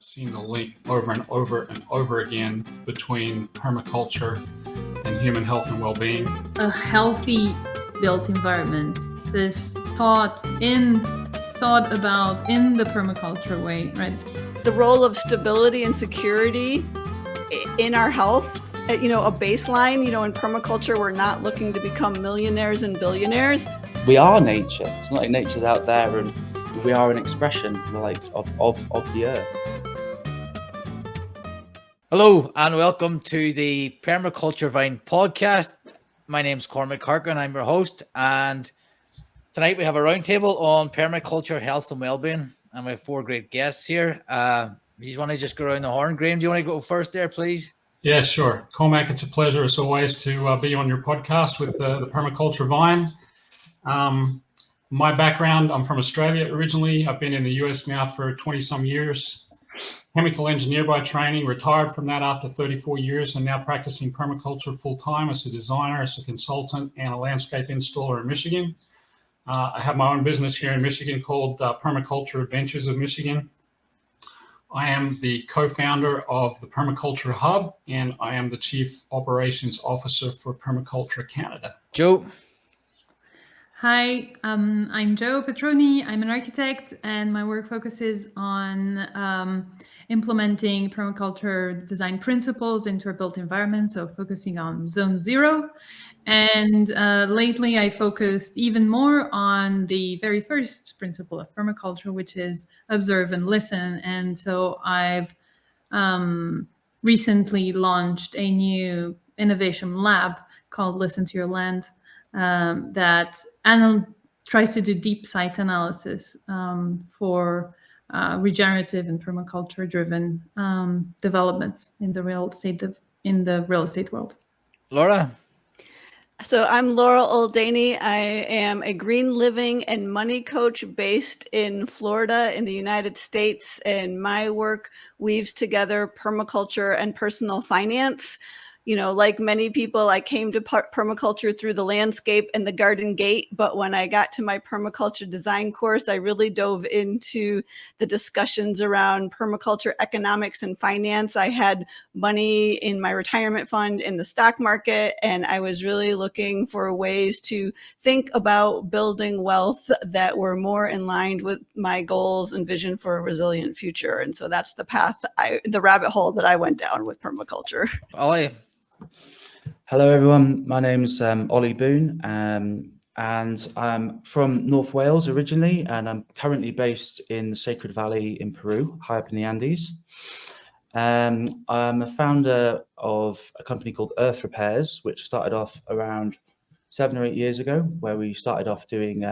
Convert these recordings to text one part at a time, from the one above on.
seen the link over and over and over again between permaculture and human health and well-being. It's a healthy built environment that is thought about in the permaculture way, right? The role of stability and security in our health, a baseline, in permaculture, we're not looking to become millionaires and billionaires. We are nature. It's not like nature's out there and we are an expression of the earth. Hello and welcome to the Permaculture Vine Podcast. My name's Cormac, I'm your host, and tonight we have a roundtable on permaculture health and wellbeing, and we have four great guests here. You want to just go around the horn? Graham, do you want to go first there, please? Yeah, sure. Cormac, it's a pleasure as always to be on your podcast with the Permaculture Vine. My background, I'm from Australia originally. I've been in the US now for 20 some years. Chemical engineer by training, retired from that after 34 years and now practicing permaculture full-time as a designer, as a consultant and a landscape installer in Michigan. I have my own business here in Michigan called Permaculture Adventures of Michigan. I am the co-founder of the Permaculture Hub and I am the Chief Operations Officer for Permaculture Canada. Joe. Hi, I'm Joe Petroni. I'm an architect and my work focuses on implementing permaculture design principles into our built environment, so focusing on zone zero. And lately I focused even more on the very first principle of permaculture, which is observe and listen. And so I've recently launched a new innovation lab called Listen to Your Land, that tries to do deep site analysis for regenerative and permaculture-driven developments in the real estate world. Laura. So I'm Laura Oldanie. I am a green living and money coach based in Florida in the United States, and my work weaves together permaculture and personal finance. Like many people, I came to permaculture through the landscape and the garden gate. But when I got to my permaculture design course, I really dove into the discussions around permaculture economics and finance. I had money in my retirement fund in the stock market, and I was really looking for ways to think about building wealth that were more in line with my goals and vision for a resilient future. And so that's the rabbit hole that I went down with permaculture. Olly. Hello, everyone. My name's Olly Boon, and I'm from North Wales originally, and I'm currently based in the Sacred Valley in Peru, high up in the Andes. I'm a founder of a company called Earth Repairs, which started off around 7 or 8 years ago, where we started off doing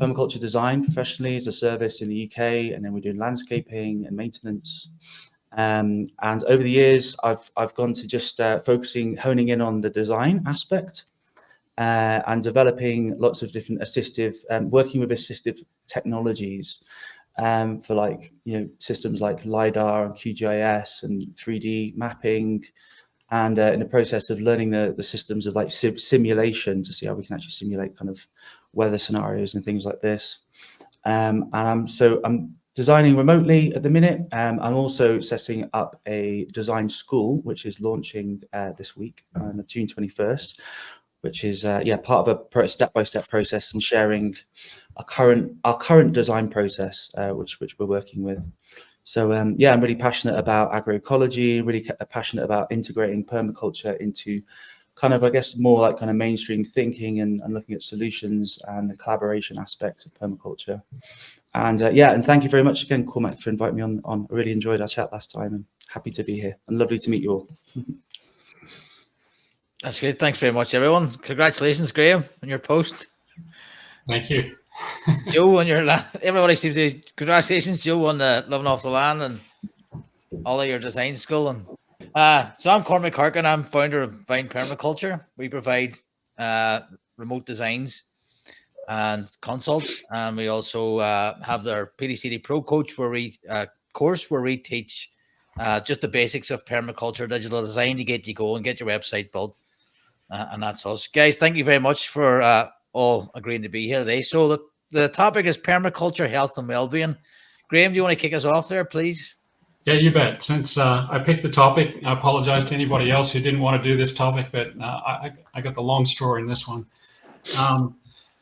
permaculture design professionally as a service in the UK, and then we're doing landscaping and maintenance. And over the years, I've gone to just honing in on the design aspect and developing lots of different working with assistive technologies for systems like LiDAR and QGIS and 3D mapping, and in the process of learning the systems of simulation to see how we can actually simulate kind of weather scenarios and things like this. And I'm designing remotely at the minute. I'm also setting up a design school, which is launching this week on June 21st, which is part of a step-by-step process and sharing our current design process, which we're working with. So I'm really passionate about agroecology, really passionate about integrating permaculture into kind of, I guess, more like kind of mainstream thinking and looking at solutions and the collaboration aspect of permaculture. And and thank you very much again, Cormac, for inviting me on. I really enjoyed our chat last time and happy to be here and lovely to meet you all. That's good. Thanks very much, everyone. Congratulations, Graham, on your post. Thank you. Joe, on your land. Everybody seems to. Congratulations, Joe, on the living off the land and all of your design school. And so I'm Cormac, I'm founder of Vine Permaculture. We provide remote designs and consults, and we also have their PDCD Pro Coach where we teach just the basics of permaculture digital design to get you going, get your website built, and that's us. Guys, thank you very much for all agreeing to be here today. So the topic is permaculture health and wellbeing. Graham, do you want to kick us off there, please? Yeah, you bet. Since I picked the topic, I apologize to anybody else who didn't want to do this topic, but I got the long straw in this one.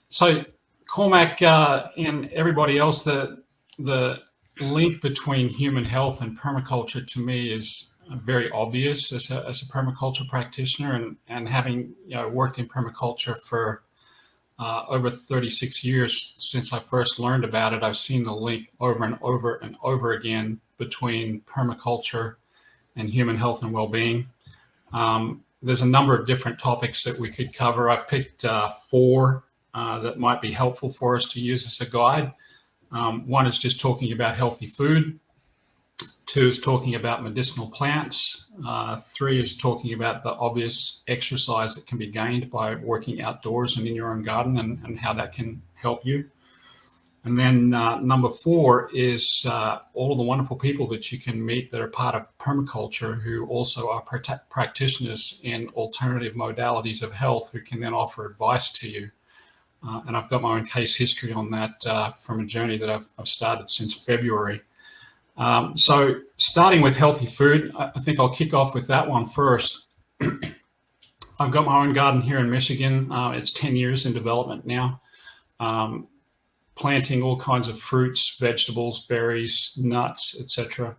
So Cormac and everybody else, the link between human health and permaculture to me is very obvious as a permaculture practitioner, and having worked in permaculture for over 36 years since I first learned about it. I've seen the link over and over and over again between permaculture and human health and well-being. There's a number of different topics that we could cover. I've picked 4 that might be helpful for us to use as a guide. One is just talking about healthy food. 2 is talking about medicinal plants. 3 is talking about the obvious exercise that can be gained by working outdoors and in your own garden, and how that can help you. And then number 4 is all of the wonderful people that you can meet that are part of permaculture, who also are practitioners in alternative modalities of health, who can then offer advice to you. And I've got my own case history on that from a journey that I've started since February. So starting with healthy food, I think I'll kick off with that one first. I've got my own garden here in Michigan. It's 10 years in development now, planting all kinds of fruits, vegetables, berries, nuts, etc.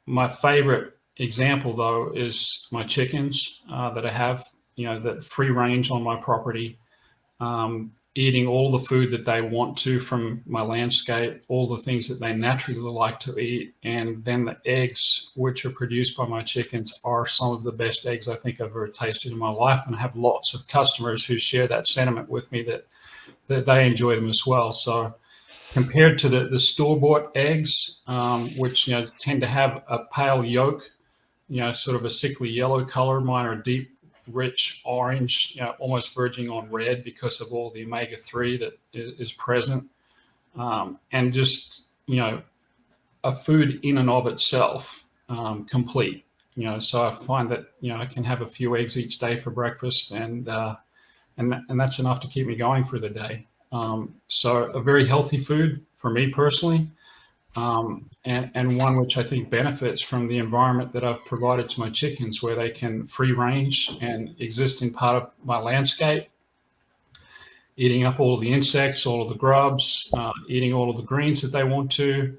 My favorite example, though, is my chickens that I have, that free range on my property. Eating all the food that they want to from my landscape, all the things that they naturally like to eat. And then the eggs, which are produced by my chickens, are some of the best eggs I think I've ever tasted in my life. And I have lots of customers who share that sentiment with me, that they enjoy them as well. So compared to the store-bought eggs, which tend to have a pale yolk, sort of a sickly yellow color, mine are deep, rich orange, almost verging on red because of all the omega-3 that is present, and just a food in and of itself, complete. So I find that I can have a few eggs each day for breakfast, and that's enough to keep me going for the day. So a very healthy food for me personally, and one which I think benefits from the environment that I've provided to my chickens, where they can free range and exist in part of my landscape, eating up all of the insects, all of the grubs, eating all of the greens that they want to,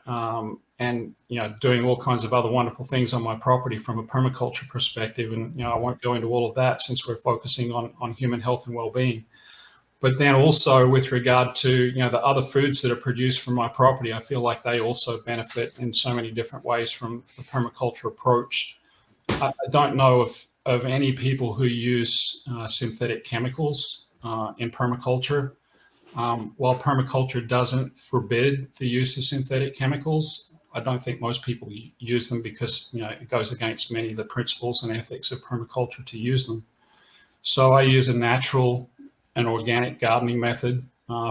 and doing all kinds of other wonderful things on my property from a permaculture perspective. And I won't go into all of that since we're focusing on human health and well-being. But then also with regard to the other foods that are produced from my property, I feel like they also benefit in so many different ways from the permaculture approach. I don't know of any people who use synthetic chemicals in permaculture. While permaculture doesn't forbid the use of synthetic chemicals, I don't think most people use them because it goes against many of the principles and ethics of permaculture to use them. So I use a natural and organic gardening method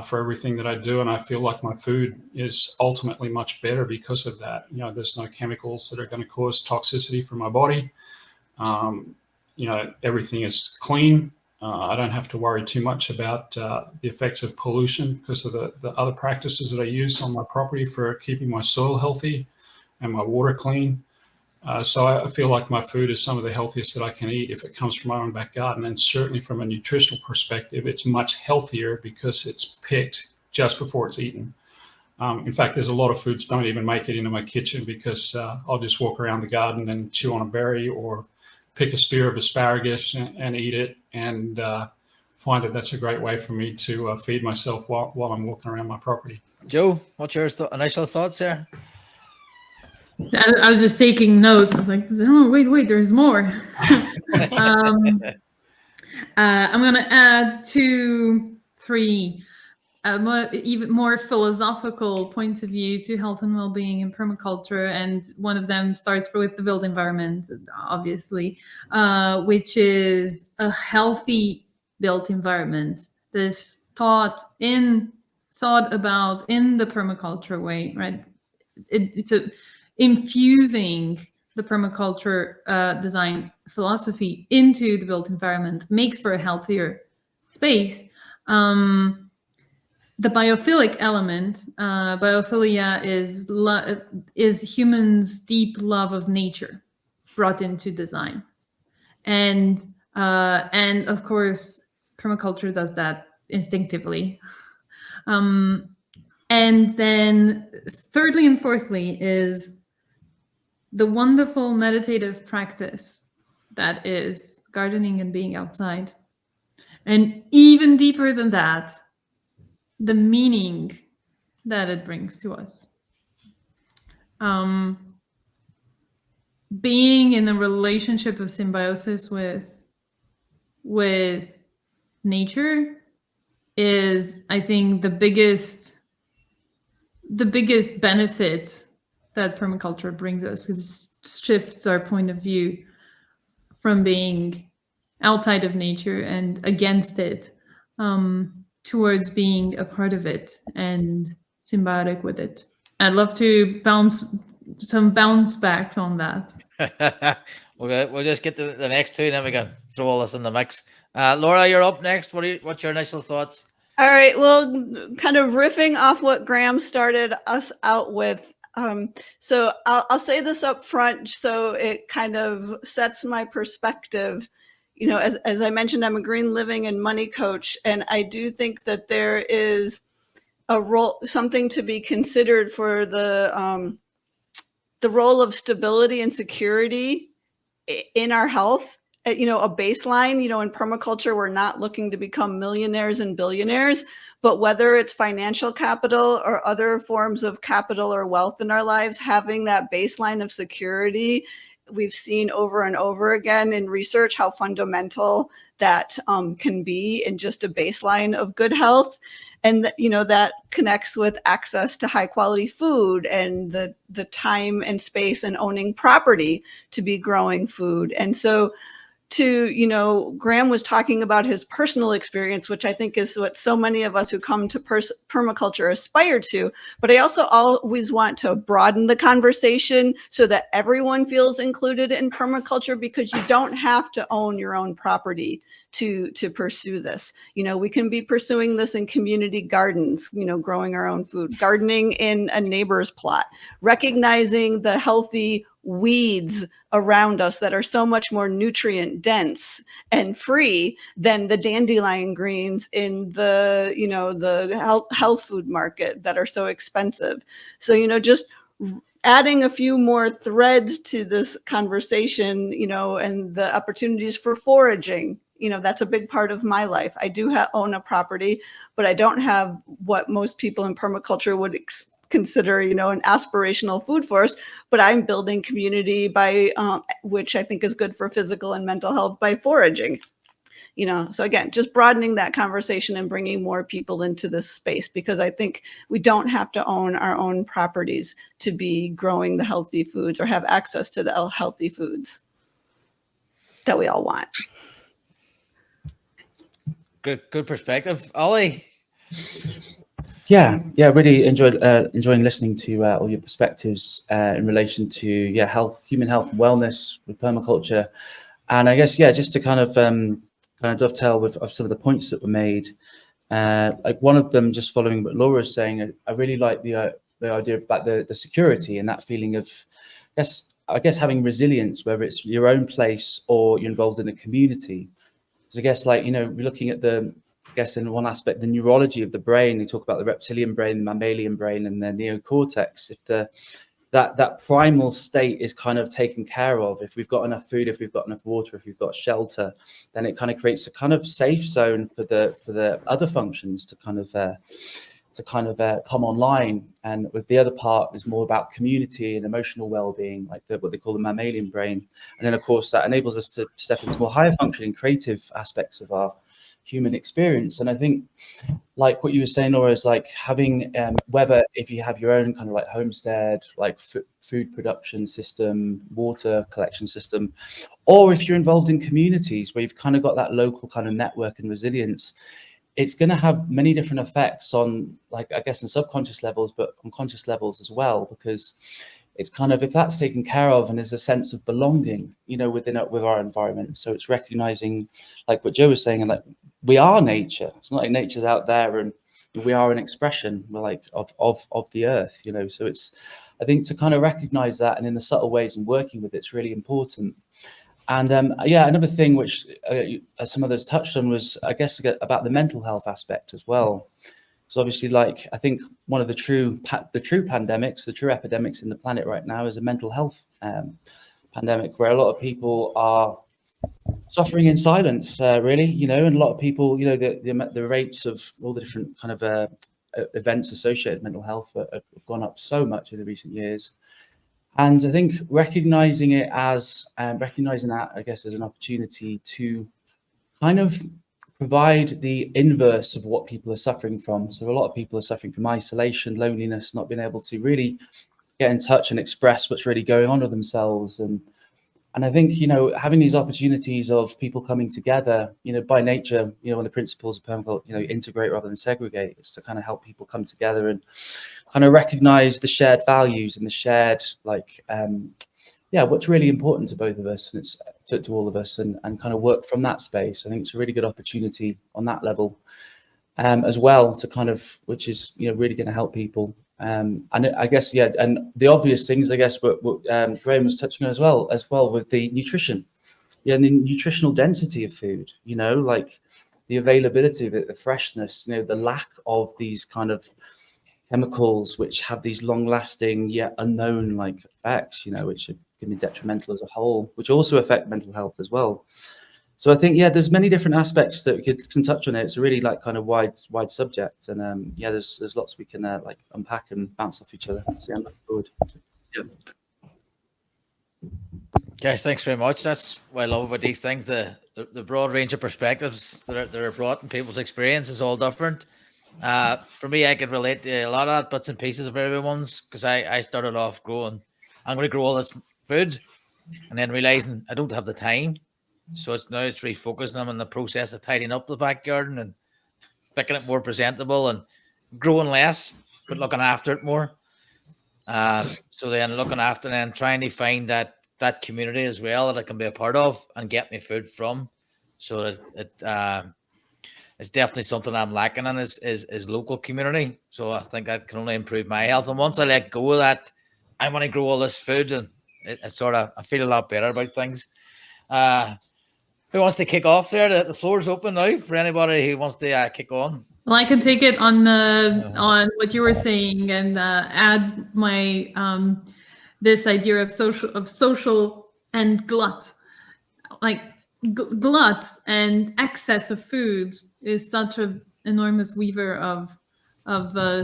for everything that I do, and I feel like my food is ultimately much better because of that. There's no chemicals that are going to cause toxicity for my body. Everything is clean. I don't have to worry too much about the effects of pollution because of the other practices that I use on my property for keeping my soil healthy and my water clean. So I feel like my food is some of the healthiest that I can eat if it comes from my own back garden. And certainly from a nutritional perspective, it's much healthier because it's picked just before it's eaten. In fact, there's a lot of foods don't even make it into my kitchen because I'll just walk around the garden and chew on a berry or pick a spear of asparagus and eat it, and find that that's a great way for me to feed myself while I'm walking around my property. Joe, what's your initial thoughts there? I was just taking notes. I was like, oh, wait, there's more. I'm going to add 2, 3 even more philosophical points of view to health and well-being in permaculture. And one of them starts with the built environment, obviously, which is a healthy built environment that is thought about in the permaculture way, right? It's infusing the permaculture design philosophy into the built environment makes for a healthier space. the biophilic element, biophilia is humans' deep love of nature brought into design, and of course, permaculture does that instinctively. And then, thirdly and fourthly, is the wonderful meditative practice that is gardening and being outside, and even deeper than that, the meaning that it brings to us. Being in a relationship of symbiosis with nature is, I think, the biggest benefit that permaculture brings us, because it shifts our point of view from being outside of nature and against it, towards being a part of it and symbiotic with it. I'd love to bounce backs on that. We'll just get to the next two, and then we can throw all this in the mix. Laura, you're up next. What's your initial thoughts? All right. Well, kind of riffing off what Graham started us out with. So I'll say this up front so it kind of sets my perspective. You know, as I mentioned, I'm a green living and money coach, and I do think that there is a role, something to be considered for the role of stability and security in our health. You know, a baseline. You know, in permaculture, we're not looking to become millionaires and billionaires, but whether it's financial capital or other forms of capital or wealth in our lives, having that baseline of security, we've seen over and over again in research how fundamental that can be in just a baseline of good health. And, you know, that connects with access to high quality food and the time and space and owning property to be growing food. And so you know, Graham was talking about his personal experience, which I think is what so many of us who come to permaculture aspire to. But I also always want to broaden the conversation so that everyone feels included in permaculture, because you don't have to own your own property to pursue this. You know, we can be pursuing this in community gardens, you know, growing our own food, gardening in a neighbor's plot, recognizing the healthy weeds around us that are so much more nutrient dense and free than the dandelion greens in the, you know, the health food market that are so expensive. So, you know, just adding a few more threads to this conversation, you know, and the opportunities for foraging. You know, that's a big part of my life. I do own a property, but I don't have what most people in permaculture would consider, you know, an aspirational food forest, but I'm building community by, which I think is good for physical and mental health, by foraging. You know, so again, just broadening that conversation and bringing more people into this space, because I think we don't have to own our own properties to be growing the healthy foods or have access to the healthy foods that we all want. Good perspective. Olly? Yeah, really enjoying listening to all your perspectives in relation to health, human health and wellness with permaculture. And I guess just to kind of dovetail with some of the points that were made, like one of them, just following what Laura was saying, I really like the idea about the security and that feeling of, I guess having resilience, whether it's your own place or you're involved in a community. So I guess, like, you know, we're looking at in one aspect, the neurology of the brain. They talk about the reptilian brain, the mammalian brain, and the neocortex. If that primal state is kind of taken care of, if we've got enough food, if we've got enough water, if we've got shelter, then it kind of creates a kind of safe zone for the other functions to kind of come online. And with the other part is more about community and emotional well-being, like what they call the mammalian brain. And then of course that enables us to step into more higher functioning creative aspects of our human experience. And I think, like what you were saying, Laura, is like having whether if you have your own kind of like homestead, like food production system, water collection system, or if you're involved in communities where you've kind of got that local kind of network and resilience, it's going to have many different effects on, like, I guess, in subconscious levels, but on conscious levels as well, because it's kind of, if that's taken care of and there's a sense of belonging, you know, with our environment. So it's recognizing, like what Joe was saying, and like we are nature. It's not like nature's out there and we are an expression, we're like of the earth, you know. So it's, I think, to kind of recognize that, and in the subtle ways and working with it's really important. And another thing which some others touched on was, I guess, about the mental health aspect as well. So obviously, like, I think one of the true pandemics, the true epidemics in the planet right now is a mental health pandemic, where a lot of people are suffering in silence, really, you know, and a lot of people, you know, the rates of all the different kind of events associated with mental health have gone up so much in the recent years. And I think recognizing that, I guess, as an opportunity to kind of provide the inverse of what people are suffering from. So a lot of people are suffering from isolation, loneliness, not being able to really get in touch and express what's really going on with themselves. And I think, you know, having these opportunities of people coming together, you know, by nature, you know, one of the principles of permaculture, you know, integrate rather than segregate, is to kind of help people come together and kind of recognize the shared values and the shared, like, what's really important to both of us, and it's to all of us, and kind of work from that space. I think it's a really good opportunity on that level, as well, to kind of, which is, you know, really going to help people. And I guess, and the obvious things, I guess, what Graham was touching on as well with the nutrition, and the nutritional density of food, you know, like the availability of it, the freshness, you know, the lack of these kind of chemicals which have these long-lasting yet unknown like effects, you know, which can be detrimental as a whole, which also affect mental health as well. So I think, there's many different aspects that we can touch on it. It's a really like kind of wide subject, and there's lots we can like unpack and bounce off each other. So I'm looking forward. Guys, thanks very much. That's what I love about these things. The broad range of perspectives that are brought, and people's experience is all different. For me, I could relate to a lot of bits and pieces of everyone's, because I started off I'm going to grow all this food, and then realizing I don't have the time. So it's refocusing them on the process of tidying up the back garden and making it more presentable, and growing less, but looking after it more. So then looking after and then trying to find that community as well that I can be a part of and get me food from. So that it's definitely something I'm lacking in is local community. So I think that can only improve my health. And once I let go of that, I want to grow all this food, and I feel a lot better about things. Who wants to kick off there? The floor's open now for anybody who wants to kick on. Well, I can take it on what you were saying and add my this idea of social and glut. Like glut and excess of food is such an enormous weaver of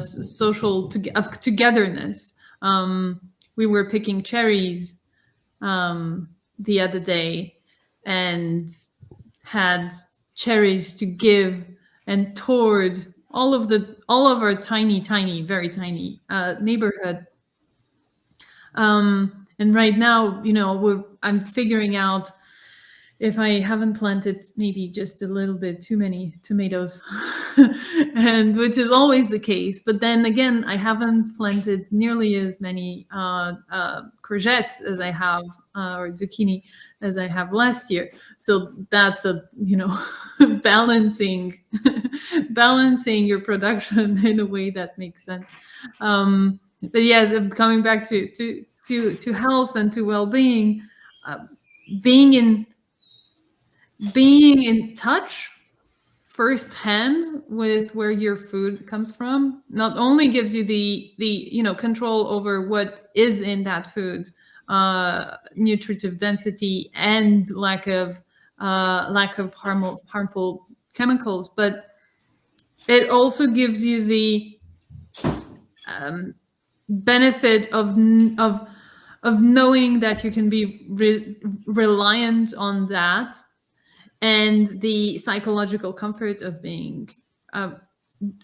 social togetherness. We were picking cherries the other day, and had cherries to give, and toured all of our tiny, very tiny neighborhood. And right now, you know, I'm figuring out if I haven't planted maybe just a little bit too many tomatoes, and which is always the case. But then again, I haven't planted nearly as many courgettes as I have, or zucchini as I have last year. So that's balancing your production in a way that makes sense. But yes, coming back to health and to well-being, being in touch firsthand with where your food comes from not only gives you the control over what is in that food, nutritive density and lack of harmful chemicals, but it also gives you the benefit of knowing that you can be reliant on that, and the psychological comfort of being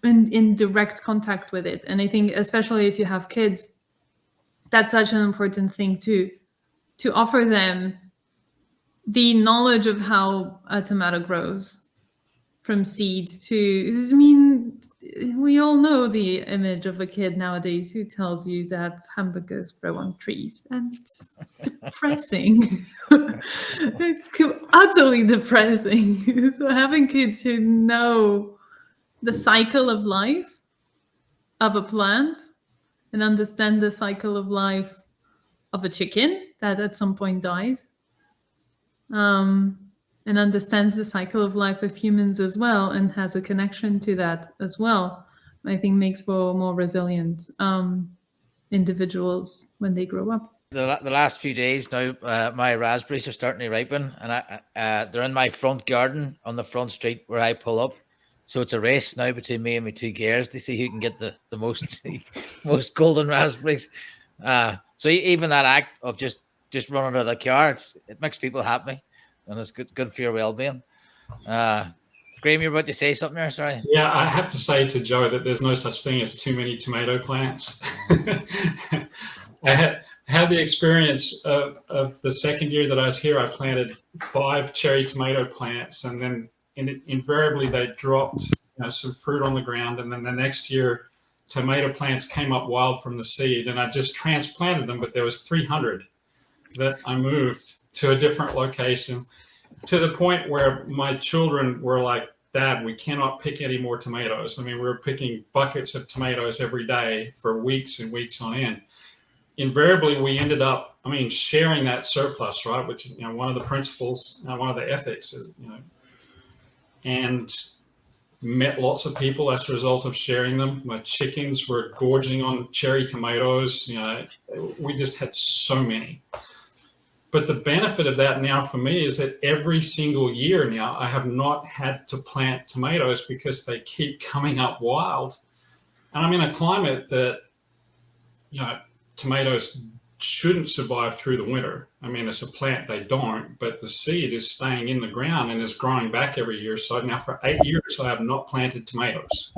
in direct contact with it. And I think especially if you have kids, that's such an important thing to offer them the knowledge of how a tomato grows from seed to, I mean, we all know the image of a kid nowadays who tells you that hamburgers grow on trees, and it's depressing. It's utterly depressing. So having kids who know the cycle of life of a plant and understand the cycle of life of a chicken that at some point dies, and understands the cycle of life of humans as well, and has a connection to that as well, I think makes for more resilient individuals when they grow up. The last few days now, my raspberries are starting to ripen, and they're in my front garden on the front street where I pull up. So it's a race now between me and my two gears to see who can get the most most golden raspberries. So even that act of just running out of the car, it makes people happy, and it's good for your well-being. Graham, you're about to say something there, sorry. Yeah, I have to say to Joe that there's no such thing as too many tomato plants. I had the experience of the second year that I was here, I planted 5 cherry tomato plants, and then invariably they dropped some fruit on the ground. And then the next year, tomato plants came up wild from the seed, and I just transplanted them, but there was 300 that I moved to a different location, to the point where my children were like, Dad, we cannot pick any more tomatoes. I mean, we were picking buckets of tomatoes every day for weeks and weeks on end. Invariably, we ended up, sharing that surplus, right? Which is, one of the principles, one of the ethics, and met lots of people as a result of sharing them. My chickens were gorging on cherry tomatoes. We just had so many. But the benefit of that now for me is that every single year now I have not had to plant tomatoes because they keep coming up wild. And I'm in a climate that, tomatoes shouldn't survive through the winter. As a plant, they don't, but the seed is staying in the ground and is growing back every year. So now for 8 years, I have not planted tomatoes.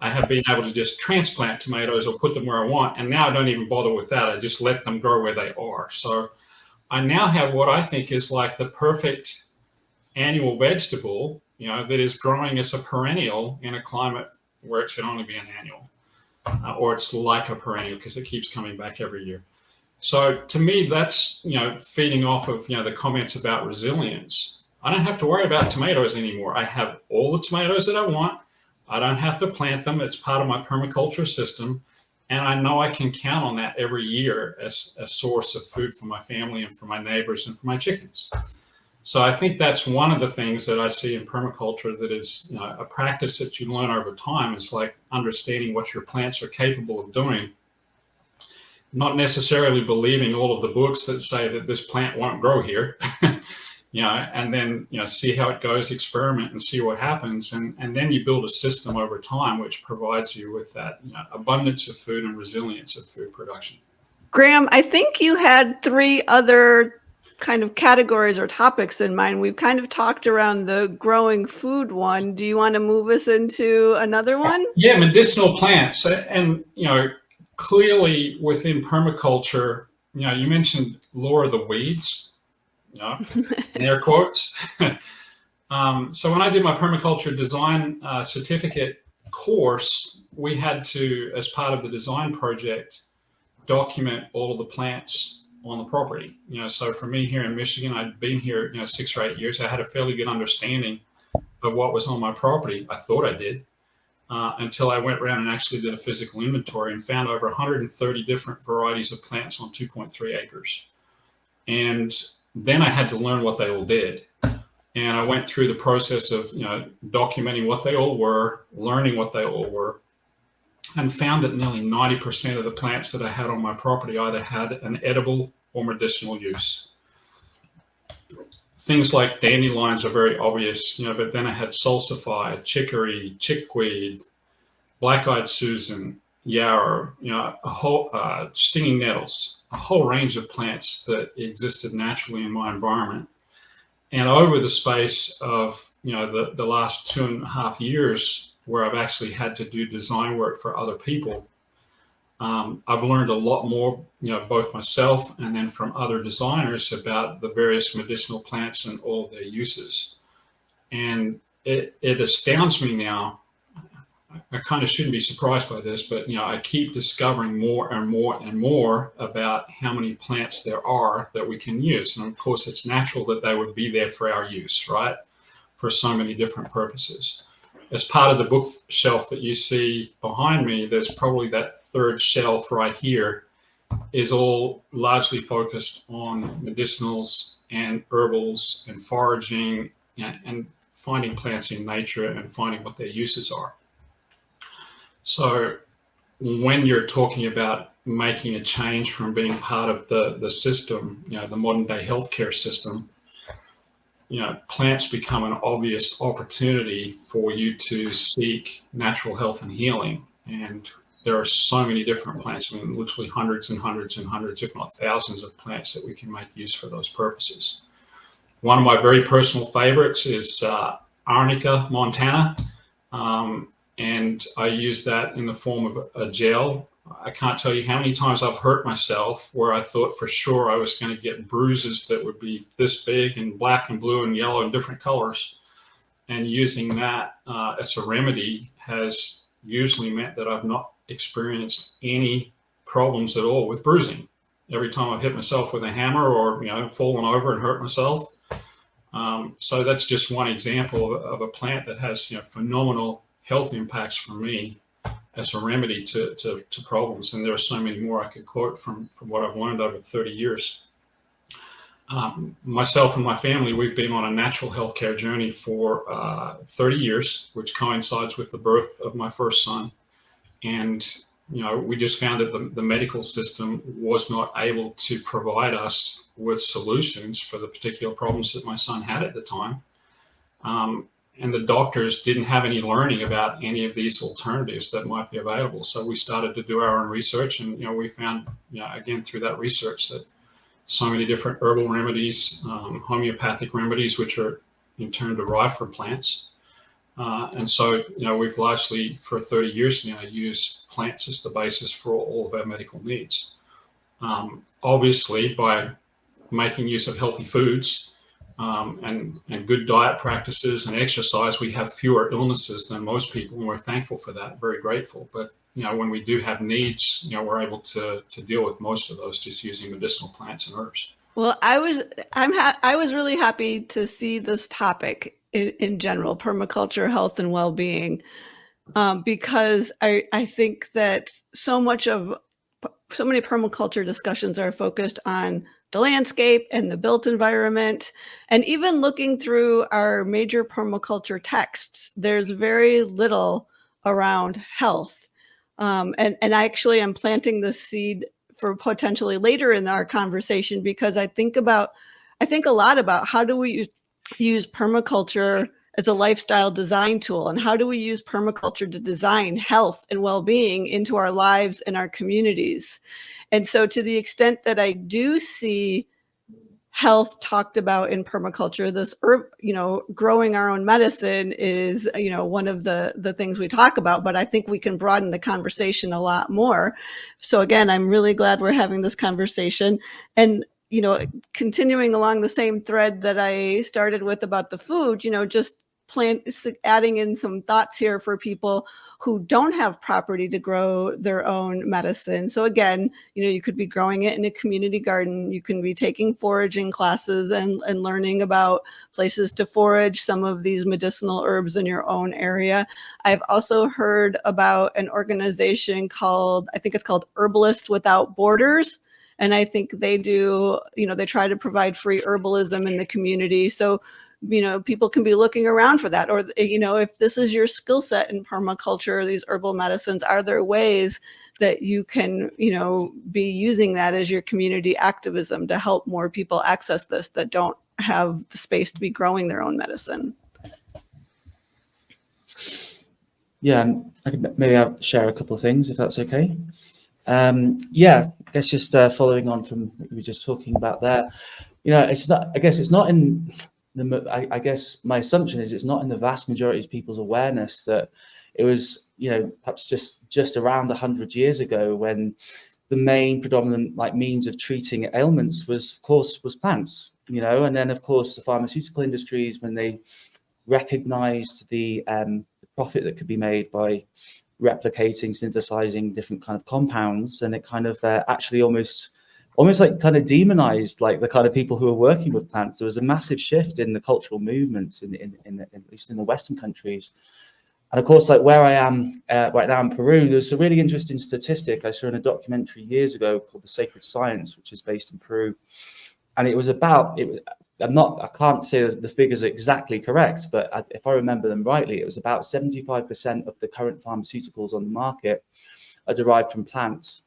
I have been able to just transplant tomatoes or put them where I want. And now I don't even bother with that. I just let them grow where they are. So I now have what I think is like the perfect annual vegetable, that is growing as a perennial in a climate where it should only be an annual, or it's like a perennial because it keeps coming back every year. So to me, that's, feeding off of, the comments about resilience. I don't have to worry about tomatoes anymore. I have all the tomatoes that I want. I don't have to plant them. It's part of my permaculture system. And I know I can count on that every year as a source of food for my family and for my neighbors and for my chickens. So I think that's one of the things that I see in permaculture that is a practice that you learn over time. Is like understanding what your plants are capable of doing, not necessarily believing all of the books that say that this plant won't grow here, and then, see how it goes, experiment and see what happens. And then you build a system over time, which provides you with that abundance of food and resilience of food production. Graham, I think you had 3 other kind of categories or topics in mind. We've kind of talked around the growing food one. Do you want to move us into another one? Yeah, medicinal plants. And, clearly within permaculture, you mentioned lure of the weeds, in air quotes. So when I did my permaculture design certificate course, we had to, as part of the design project, document all of the plants on the property. So for me here in Michigan, I'd been here 6 or 8 years. I had a fairly good understanding of what was on my property. I thought I did, until I went around and actually did a physical inventory and found over 130 different varieties of plants on 2.3 acres. And then I had to learn what they all did. And I went through the process of documenting what they all were, learning what they all were, and found that nearly 90% of the plants that I had on my property either had an edible or medicinal use. Things like dandelions are very obvious, but then I had salsify, chicory, chickweed, black-eyed Susan, yarrow, a whole stinging nettles, a whole range of plants that existed naturally in my environment. And over the space of the last 2.5 years, where I've actually had to do design work for other people, I've learned a lot more, both myself and then from other designers about the various medicinal plants and all their uses. And it astounds me now. I kind of shouldn't be surprised by this, but I keep discovering more and more and more about how many plants there are that we can use. And of course, it's natural that they would be there for our use, right? For so many different purposes. as part of the bookshelf that you see behind me, there's probably that third shelf right here is all largely focused on medicinals and herbals and foraging and finding plants in nature and finding what their uses are. So when you're talking about making a change from being part of the system, the modern day healthcare system, plants become an obvious opportunity for you to seek natural health and healing. And there are so many different plants, literally hundreds and hundreds and hundreds, if not thousands of plants that we can make use for those purposes. One of my very personal favorites is Arnica montana, and I use that in the form of a gel. I can't tell you how many times I've hurt myself where I thought for sure I was going to get bruises that would be this big and black and blue and yellow and different colors. And using that as a remedy has usually meant that I've not experienced any problems at all with bruising. Every time I've hit myself with a hammer or fallen over and hurt myself. So that's just one example of a plant that has phenomenal health impacts for me as a remedy to problems. And there are so many more I could quote from what I've learned over 30 years. Myself and my family, we've been on a natural healthcare journey for 30 years, which coincides with the birth of my first son. And, we just found that the medical system was not able to provide us with solutions for the particular problems that my son had at the time. And the doctors didn't have any learning about any of these alternatives that might be available. So we started to do our own research, and we found, again, through that research, that so many different herbal remedies, homeopathic remedies, which are in turn derived from plants. And so, we've largely for 30 years now used plants as the basis for all of our medical needs. Obviously, by making use of healthy foods, and good diet practices and exercise, we have fewer illnesses than most people, and we're thankful for that, very grateful. But when we do have needs, we're able to deal with most of those just using medicinal plants and herbs. Well, I was really happy to see this topic in general, permaculture health and well-being, because I think that so many permaculture discussions are focused on the landscape and the built environment. And even looking through our major permaculture texts, there's very little around health. And I actually am planting this seed for potentially later in our conversation, because I think a lot about how do we use permaculture as a lifestyle design tool, and how do we use permaculture to design health and well-being into our lives and our communities. And so to the extent that I do see health talked about in permaculture, this herb, growing our own medicine is, one of the things we talk about, but I think we can broaden the conversation a lot more. So again, I'm really glad we're having this conversation. And, continuing along the same thread that I started with about the food, just adding in some thoughts here for people who don't have property to grow their own medicine. So again, you could be growing it in a community garden. You can be taking foraging classes and learning about places to forage some of these medicinal herbs in your own area. I've also heard about an organization I think it's called Herbalists Without Borders. And I think they do, they try to provide free herbalism in the community. So, people can be looking around for that. Or, if this is your skill set in permaculture, these herbal medicines, are there ways that you can, be using that as your community activism to help more people access this that don't have the space to be growing their own medicine? Yeah, I could maybe I'll share a couple of things if that's okay. I guess just following on from what we were just talking about there, it's not, I guess it's not in I guess my assumption is it's not in the vast majority of people's awareness that it was, perhaps just around 100 years ago when the main predominant means of treating ailments was plants, and then of course the pharmaceutical industries, when they recognized the profit that could be made by replicating, synthesizing different kind of compounds, and it kind of actually almost kind of demonized the kind of people who are working with plants. There was a massive shift in the cultural movements at least in the Western countries. And of course, like where I am right now in Peru, there's a really interesting statistic I saw in a documentary years ago called The Sacred Science, which is based in Peru. And it was about, I can't say the figures are exactly correct, but if I remember them rightly, it was about 75% of the current pharmaceuticals on the market are derived from plants.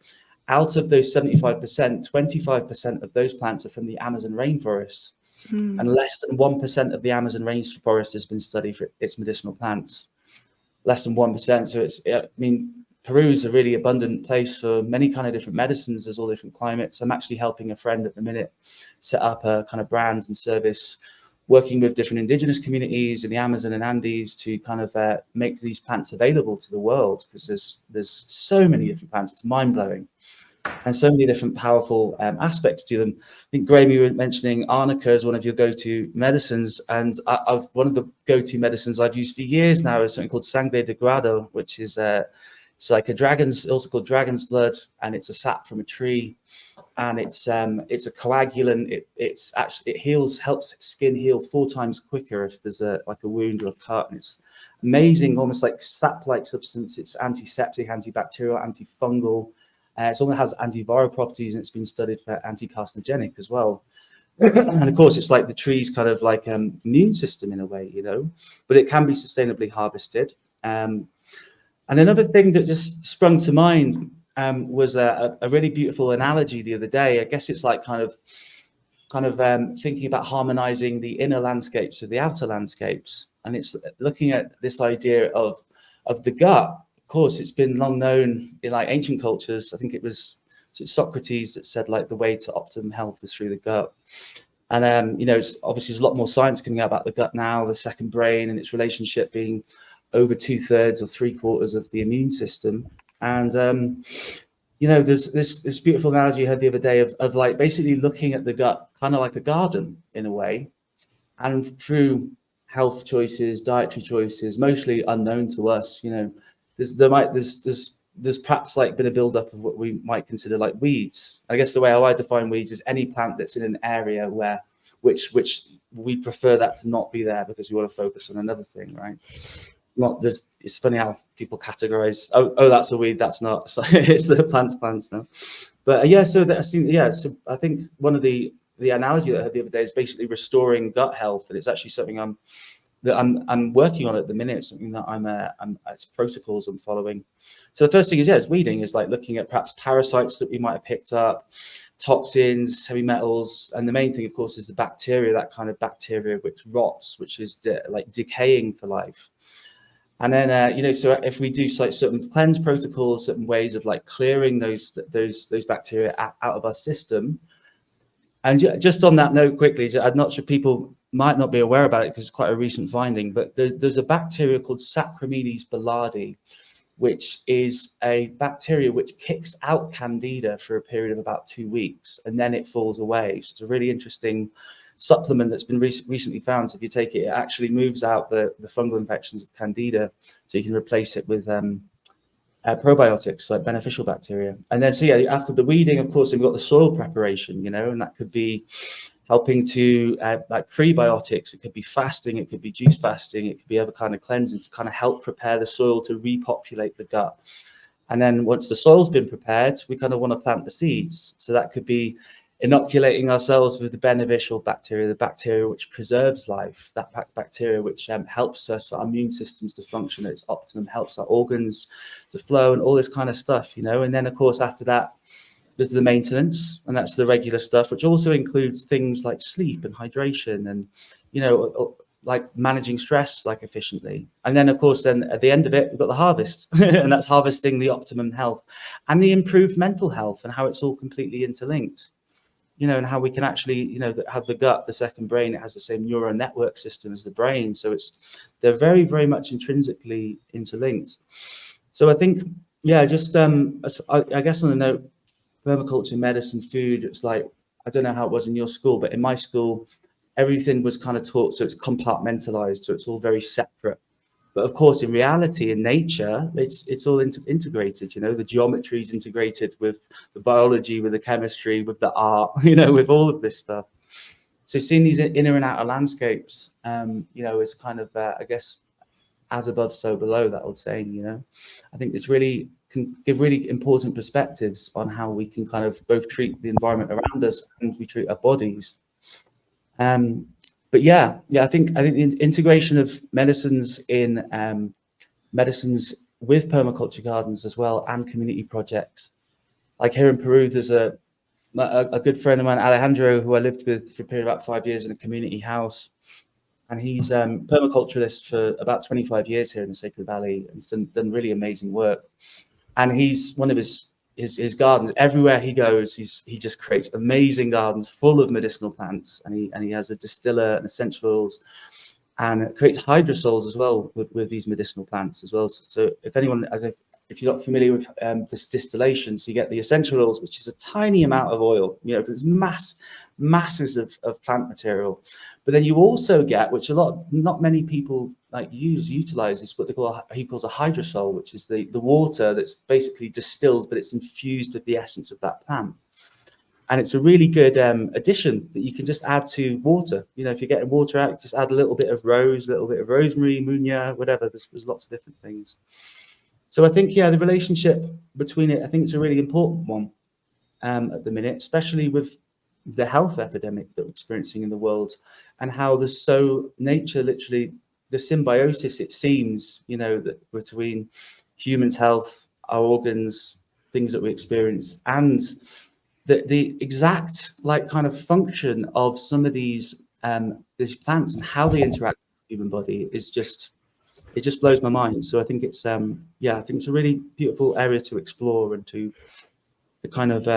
Out of those 75%, 25% of those plants are from the Amazon rainforest. And less than 1% of the Amazon rainforest has been studied for its medicinal plants. Less than 1%. So Peru is a really abundant place for many kind of different medicines. There's all different climates. I'm actually helping a friend at the minute set up a kind of brand and service, working with different indigenous communities in the Amazon and Andes to kind of make these plants available to the world, because there's so many different plants. It's mind-blowing. And so many different powerful aspects to them. I think, Graham, you were mentioning arnica as one of your go-to medicines, and one of the go-to medicines I've used for years now is something called sangre de grado, which is it's like also called dragon's blood, and it's a sap from a tree, and it's a coagulant. It helps skin heal 4 times quicker if there's a wound or a cut, and it's amazing, almost like sap-like substance. It's antiseptic, antibacterial, antifungal. It also has antiviral properties, and it's been studied for anti-carcinogenic as well. And of course, it's like the tree's kind of like immune system in a way, but it can be sustainably harvested. And another thing that just sprung to mind was a really beautiful analogy the other day. I guess it's like kind of thinking about harmonizing the inner landscapes with the outer landscapes. And it's looking at this idea of the gut. Of course, it's been long known in like ancient cultures. I think it was Socrates that said like the way to optimum health is through the gut. And it's obviously there's a lot more science coming out about the gut now, the second brain, and its relationship being over 2/3 or 3/4 of the immune system. And there's this beautiful analogy I heard the other day of like basically looking at the gut kind of like a garden in a way, and through health choices, dietary choices, mostly unknown to us, there's perhaps like been a build-up of what we might consider like weeds. I guess the way I define weeds is any plant that's in an area which we prefer that to not be there because we want to focus on another thing, right? It's funny how people categorize. Oh, that's a weed. That's not. So it's the plants now. But so I think one of the analogy that I heard the other day is basically restoring gut health, and it's actually something I'm working on at the minute. Something that it's protocols I'm following. So the first thing is it's weeding, is like looking at perhaps parasites that we might have picked up, toxins, heavy metals, and the main thing, of course, is the bacteria. That kind of bacteria which rots, which is like decaying for life. And then, so if we do like certain cleanse protocols, certain ways of like clearing those bacteria out of our system. And just on that note, quickly, I'm not sure people might not be aware about it because it's quite a recent finding, but there's a bacteria called Saccharomyces boulardii, which is a bacteria which kicks out candida for a period of about 2 weeks, and then it falls away. So it's a really interesting supplement that's been recently found. So if you take it, it actually moves out the fungal infections of candida, so you can replace it with probiotics, like beneficial bacteria. And then after the weeding, of course, we've got the soil preparation, and that could be helping to like prebiotics. It could be fasting, it could be juice fasting, it could be other kind of cleansing to kind of help prepare the soil to repopulate the gut. And then once the soil's been prepared, we kind of want to plant the seeds. So that could be inoculating ourselves with the beneficial bacteria, the bacteria which preserves life, that bacteria which helps us, our immune systems to function at its optimum, helps our organs to flow, and all this kind of stuff, And then, of course, after that, there's the maintenance, and that's the regular stuff, which also includes things like sleep and hydration and, like managing stress like efficiently. And then, of course, then at the end of it, we've got the harvest, and that's harvesting the optimum health and the improved mental health, and how it's all completely interlinked. And how we can actually, have the gut, the second brain, it has the same neural network system as the brain. So they're very, very much intrinsically interlinked. So I think, I guess on the note, permaculture, medicine, food, it's like, I don't know how it was in your school, but in my school, everything was kind of taught, so it's compartmentalized, so it's all very separate. But of course, in reality, in nature, it's all integrated. The geometry is integrated with the biology, with the chemistry, with the art. With all of this stuff. So seeing these inner and outer landscapes, is kind of, I guess, as above, so below, that old saying, you know. I think it's really can give really important perspectives on how we can kind of both treat the environment around us and we treat our bodies. But yeah, I think the integration of medicines in medicines with permaculture gardens as well, and community projects. Like here in Peru, there's a good friend of mine, Alejandro, who I lived with for a period of about 5 years in a community house. And he's permaculturalist for about 25 years here in the Sacred Valley, and he's done really amazing work. And he's one of his gardens, everywhere he goes, he just creates amazing gardens full of medicinal plants, and he has a distiller and essential oils, and creates hydrosols as well with these medicinal plants as well. So if anyone, if you're not familiar with this distillation, so you get the essential oils, which is a tiny amount of oil, you know, there's masses of plant material. But then you also get, which not many people utilize, is what he calls a hydrosol, which is the water that's basically distilled, but it's infused with the essence of that plant. And it's a really good addition that you can just add to water. You know, if you're getting water out, just add a little bit of rose, a little bit of rosemary, munya, whatever. There's lots of different things. So I think, the relationship between it, I think it's a really important one at the minute, especially with the health epidemic that we're experiencing in the world, and how there's nature, literally, the symbiosis, it seems, you know, that between humans' health, our organs, things that we experience, and the exact kind of function of some of these plants and how they interact with the human body is it just blows my mind. So I think it's I think it's a really beautiful area to explore and to kind of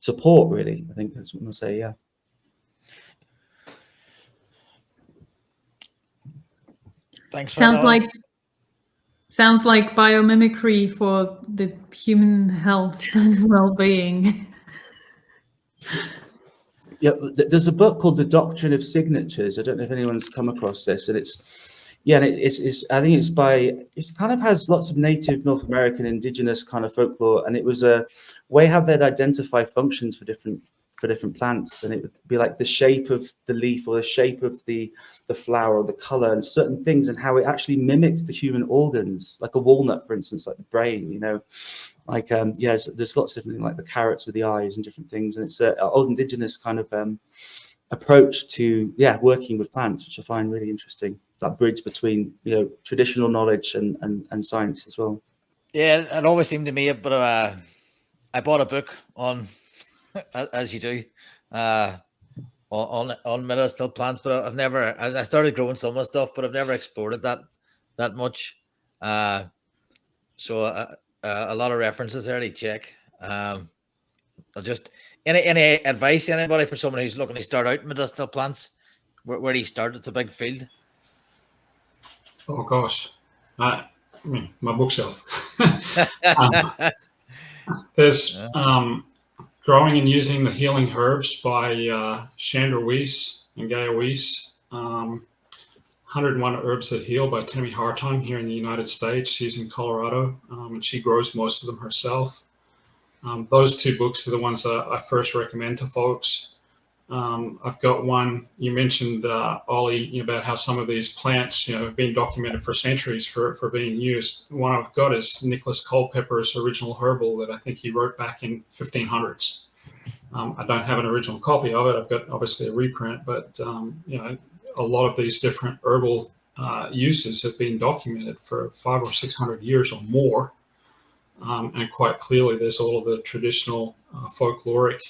support, really. I think that's what I'm gonna say. Yeah. Thanks. Sounds like biomimicry for the human health and well-being. Yeah, there's a book called The Doctrine of Signatures. I don't know if anyone's come across this, and I think it kind of has lots of native North American indigenous kind of folklore, and it was a way how they'd identify functions for different plants, and it would be like the shape of the leaf or the shape of the flower or the color and certain things, and how it actually mimics the human organs, like a walnut, for instance, like the brain, you know. Like there's lots of different things, like the carrots with the eyes and different things, and it's an old indigenous kind of approach to working with plants, which I find really interesting. That bridge between traditional knowledge and science as well. Yeah, it always seemed to me a bit of I bought a book on, as you do, on medicinal plants, but I've never. I started growing some of the stuff, but I've never explored it that much. So a lot of references there to check. I'll just any advice, anybody, for someone who's looking to start out medicinal plants? Where do you start? It's a big field. Oh gosh, my bookshelf. There's Growing and Using the Healing Herbs by Chandra Weiss and Gaia Weiss. 101 Herbs That Heal by Tammy Hartung here in the United States. She's in Colorado, and she grows most of them herself. Those two books are the ones that I first recommend to folks. I've got one, you mentioned, Olly, about how some of these plants, have been documented for centuries for being used. One I've got is Nicholas Culpeper's original herbal that I think he wrote back in 1500s. I don't have an original copy of it. I've got obviously a reprint, but a lot of these different herbal uses have been documented for 500 or 600 years or more. And quite clearly, there's all of the traditional folkloric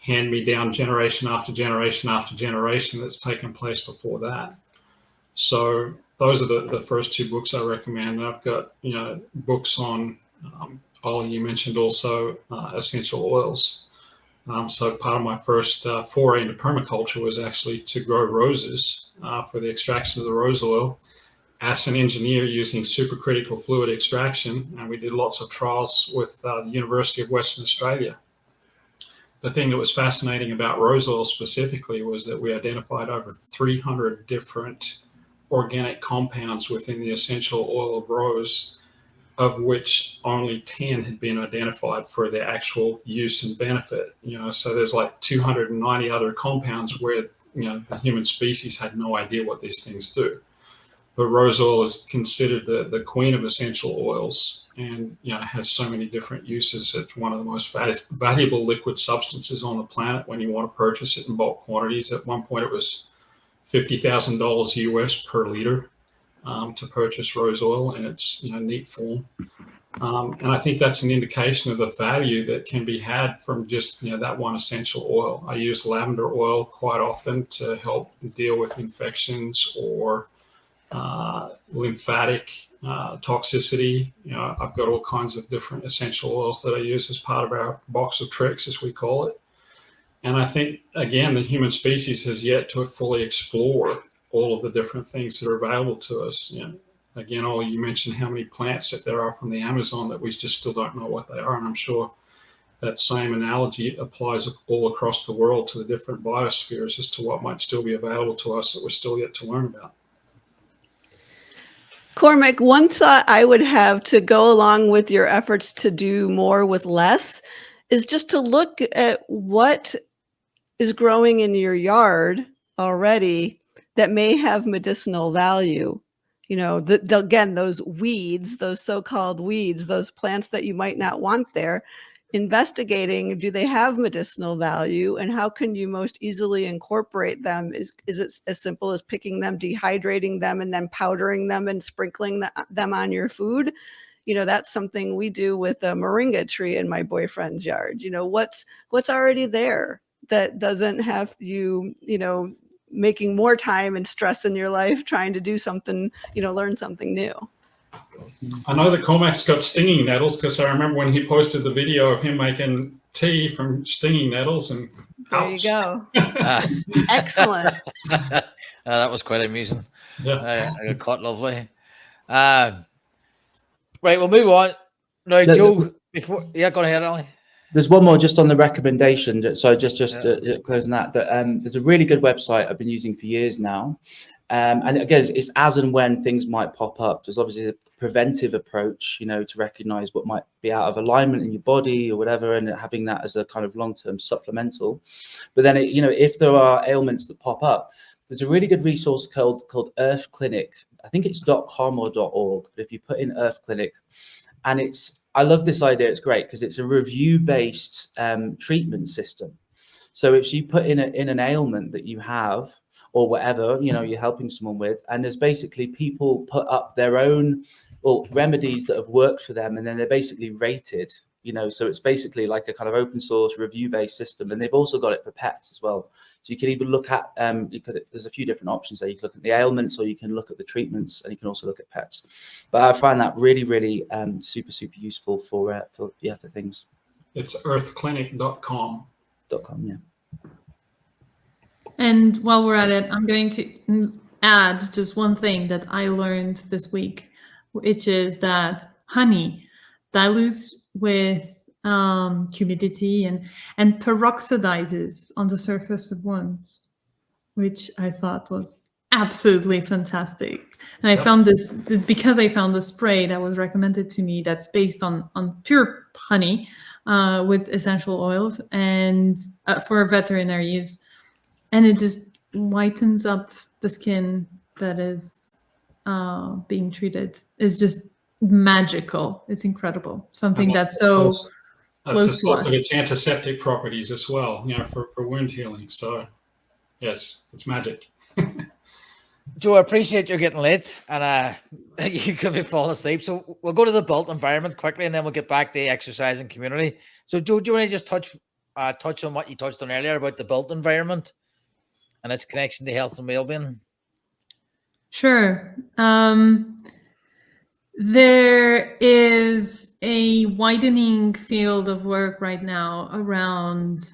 hand-me-down generation after generation after generation that's taken place before that. So those are the first two books I recommend. And I've got, books on, Olly, you mentioned also essential oils. So part of my first foray into permaculture was actually to grow roses for the extraction of the rose oil as an engineer using supercritical fluid extraction. And we did lots of trials with the University of Western Australia. The thing that was fascinating about rose oil specifically was that we identified over 300 different organic compounds within the essential oil of rose, of which only 10 had been identified for their actual use and benefit. So there's like 290 other compounds where, the human species had no idea what these things do. but rose oil is considered the queen of essential oils, and it has so many different uses. It's one of the most valuable liquid substances on the planet when you want to purchase it in bulk quantities. At one point, it was $50,000 US per liter to purchase rose oil in its neat form. And I think that's an indication of the value that can be had from just that one essential oil. I use lavender oil quite often to help deal with infections or lymphatic toxicity. I've got all kinds of different essential oils that I use as part of our box of tricks, as we call it. And I think, again, the human species has yet to fully explore all of the different things that are available to us. Again, Olly, you mentioned how many plants that there are from the Amazon that we just still don't know what they are. And I'm sure that same analogy applies all across the world to the different biospheres as to what might still be available to us that we're still yet to learn about. Cormac, one thought I would have to go along with your efforts to do more with less is just to look at what is growing in your yard already that may have medicinal value. Again, those weeds, those so-called weeds, those plants that you might not want there, investigating, do they have medicinal value, and how can you most easily incorporate them? Is it as simple as picking them, dehydrating them, and then powdering them and sprinkling them on your food? That's something we do with a moringa tree in my boyfriend's yard. What's already there that doesn't have you, making more time and stress in your life trying to do something, learn something new. I know that Cormac's got stinging nettles, because I remember when he posted the video of him making tea from stinging nettles, and there you go. Excellent. That was quite amusing. Yeah. I got caught lovely. Right, we'll move on. No, Joe, go ahead, Olly. There's one more just on the recommendation. So just closing that there's a really good website I've been using for years now. And again, it's as and when things might pop up. There's obviously a preventive approach, to recognize what might be out of alignment in your body or whatever, and having that as a kind of long-term supplemental. But then, if there are ailments that pop up, there's a really good resource called Earth Clinic. I think it's .com or .org. But if you put in Earth Clinic, and I love this idea. It's great because it's a review-based treatment system. So if you put in an ailment that you have or whatever, you're helping someone with, and there's basically people put up their own remedies that have worked for them, and then they're basically rated. So it's basically like a kind of open source review-based system, and they've also got it for pets as well. So you can even look at there's a few different options there. You can look at the ailments, or you can look at the treatments, and you can also look at pets. But I find that really, really super useful for the things. It's earthclinic.com. Yeah. And while we're at it, I'm going to add just one thing that I learned this week, which is that honey dilutes with humidity and peroxidizes on the surface of wounds, which I thought was absolutely fantastic. And I found it's because I found the spray that was recommended to me that's based on pure honey with essential oils and for veterinary use. And it just whitens up the skin that is being treated. It's just magical. It's incredible. Something that's so close to us. Its antiseptic properties as well, for wound healing. So, yes, it's magic. Joe, I appreciate you're getting late, and you could be falling asleep. So we'll go to the built environment quickly, and then we'll get back to the exercise and community. So, Joe, do you want to just touch on what you touched on earlier about the built environment and its connection to health and wellbeing? Sure. There is a widening field of work right now around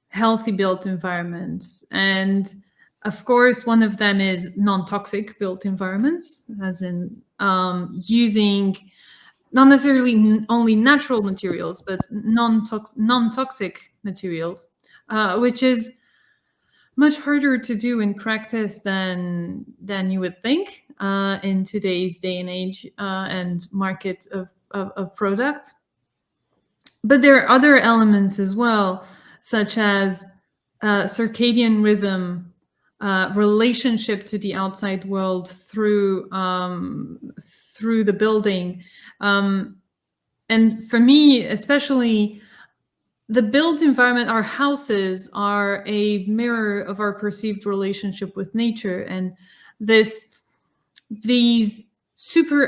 healthy built environments. And of course, one of them is non-toxic built environments, as in using not necessarily only natural materials, but non-toxic materials, which is much harder to do in practice than you would think in today's day and age and market of product. But there are other elements as well, such as circadian rhythm relationship to the outside world through the building. And for me, especially, the built environment, our houses are a mirror of our perceived relationship with nature. And these super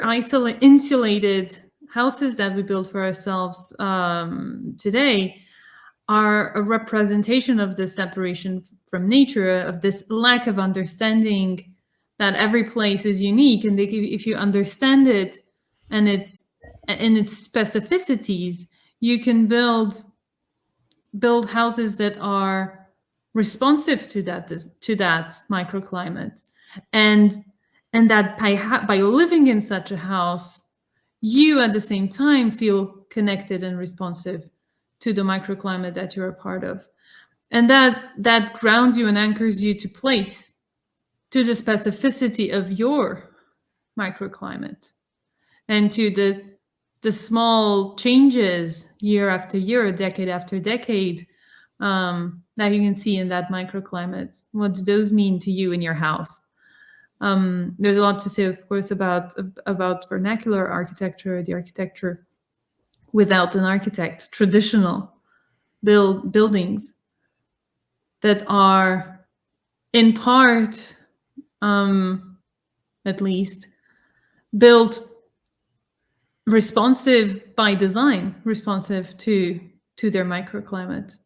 insulated houses that we build for ourselves today are a representation of this separation from nature, of this lack of understanding that every place is unique. And if you understand it and its specificities, you can build houses that are responsive to that microclimate, and that by living in such a house, you at the same time feel connected and responsive to the microclimate that you're a part of, and that grounds you and anchors you to place, to the specificity of your microclimate, and to the small changes year after year, decade after decade, that you can see in that microclimate. What do those mean to you in your house? There's a lot to say, of course, about vernacular architecture, the architecture without an architect, traditional buildings that are, in part, at least, built responsive by design, responsive to their microclimate,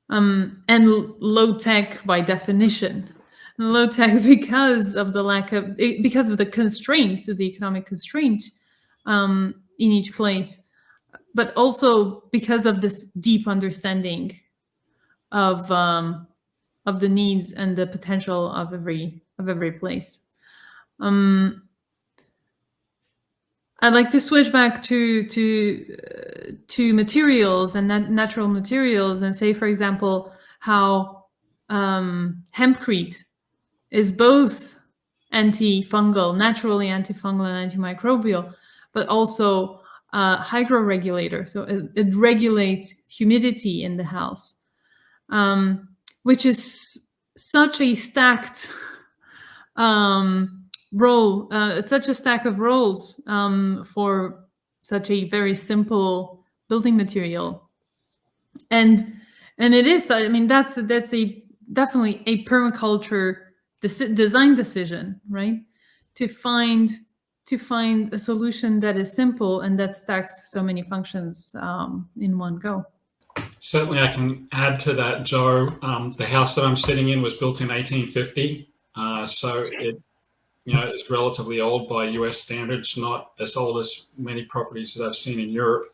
and low tech by definition. Low tech because of the constraints, of the economic constraints in each place, but also because of this deep understanding of the needs and the potential of every place. I'd like to switch back to materials and natural materials, and say, for example, how hempcrete is both antifungal, naturally antifungal and antimicrobial, but also hygroregulator. So it regulates humidity in the house, which is such a stacked role, such a stack of roles for such a very simple building material, and it is. I mean, that's definitely a permaculture design decision, right? To find a solution that is simple and that stacks so many functions in one go. Certainly, I can add to that, Joe. The house that I'm sitting in was built in 1850, so it is relatively old by US standards, not as old as many properties that I've seen in Europe.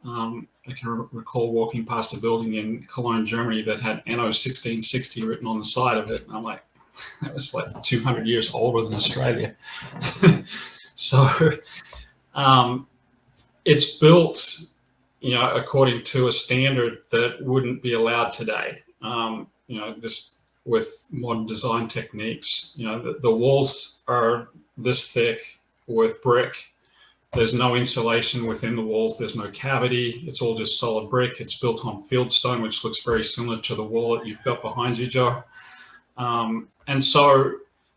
I can recall walking past a building in Cologne, Germany that had Anno 1660 written on the side of it. And I'm like, that was like 200 years older than Australia. So it's built, according to a standard that wouldn't be allowed today. This with modern design techniques, the walls are this thick with brick. There's no insulation within the walls. There's no cavity. It's all just solid brick. It's built on fieldstone, which looks very similar to the wall that you've got behind you, Joe. And so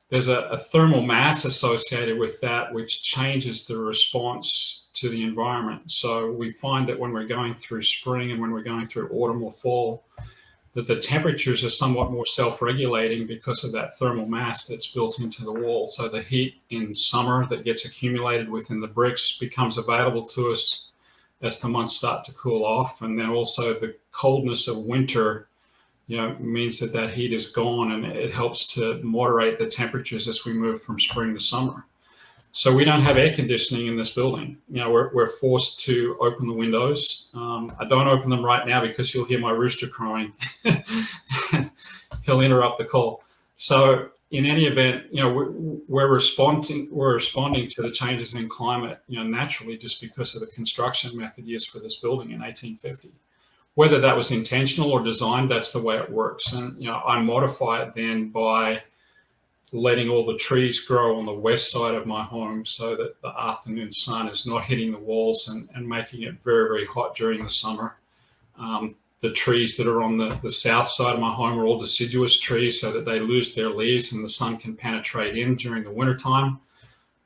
there's a thermal mass associated with that, which changes the response to the environment. So we find that when we're going through spring and when we're going through autumn or fall, that the temperatures are somewhat more self-regulating because of that thermal mass that's built into the wall. So the heat in summer that gets accumulated within the bricks becomes available to us as the months start to cool off. And then also the coldness of winter, means that heat is gone, and it helps to moderate the temperatures as we move from spring to summer. So we don't have air conditioning in this building. We're forced to open the windows. I don't open them right now because you'll hear my rooster crowing. He'll interrupt the call. So in any event, we're responding to the changes in climate, naturally, just because of the construction method used for this building in 1850. Whether that was intentional or designed, that's the way it works. And I modify it then by letting all the trees grow on the west side of my home so that the afternoon sun is not hitting the walls and making it very, very hot during the summer. the trees that are on the south side of my home are all deciduous trees so that they lose their leaves and the sun can penetrate in during the wintertime.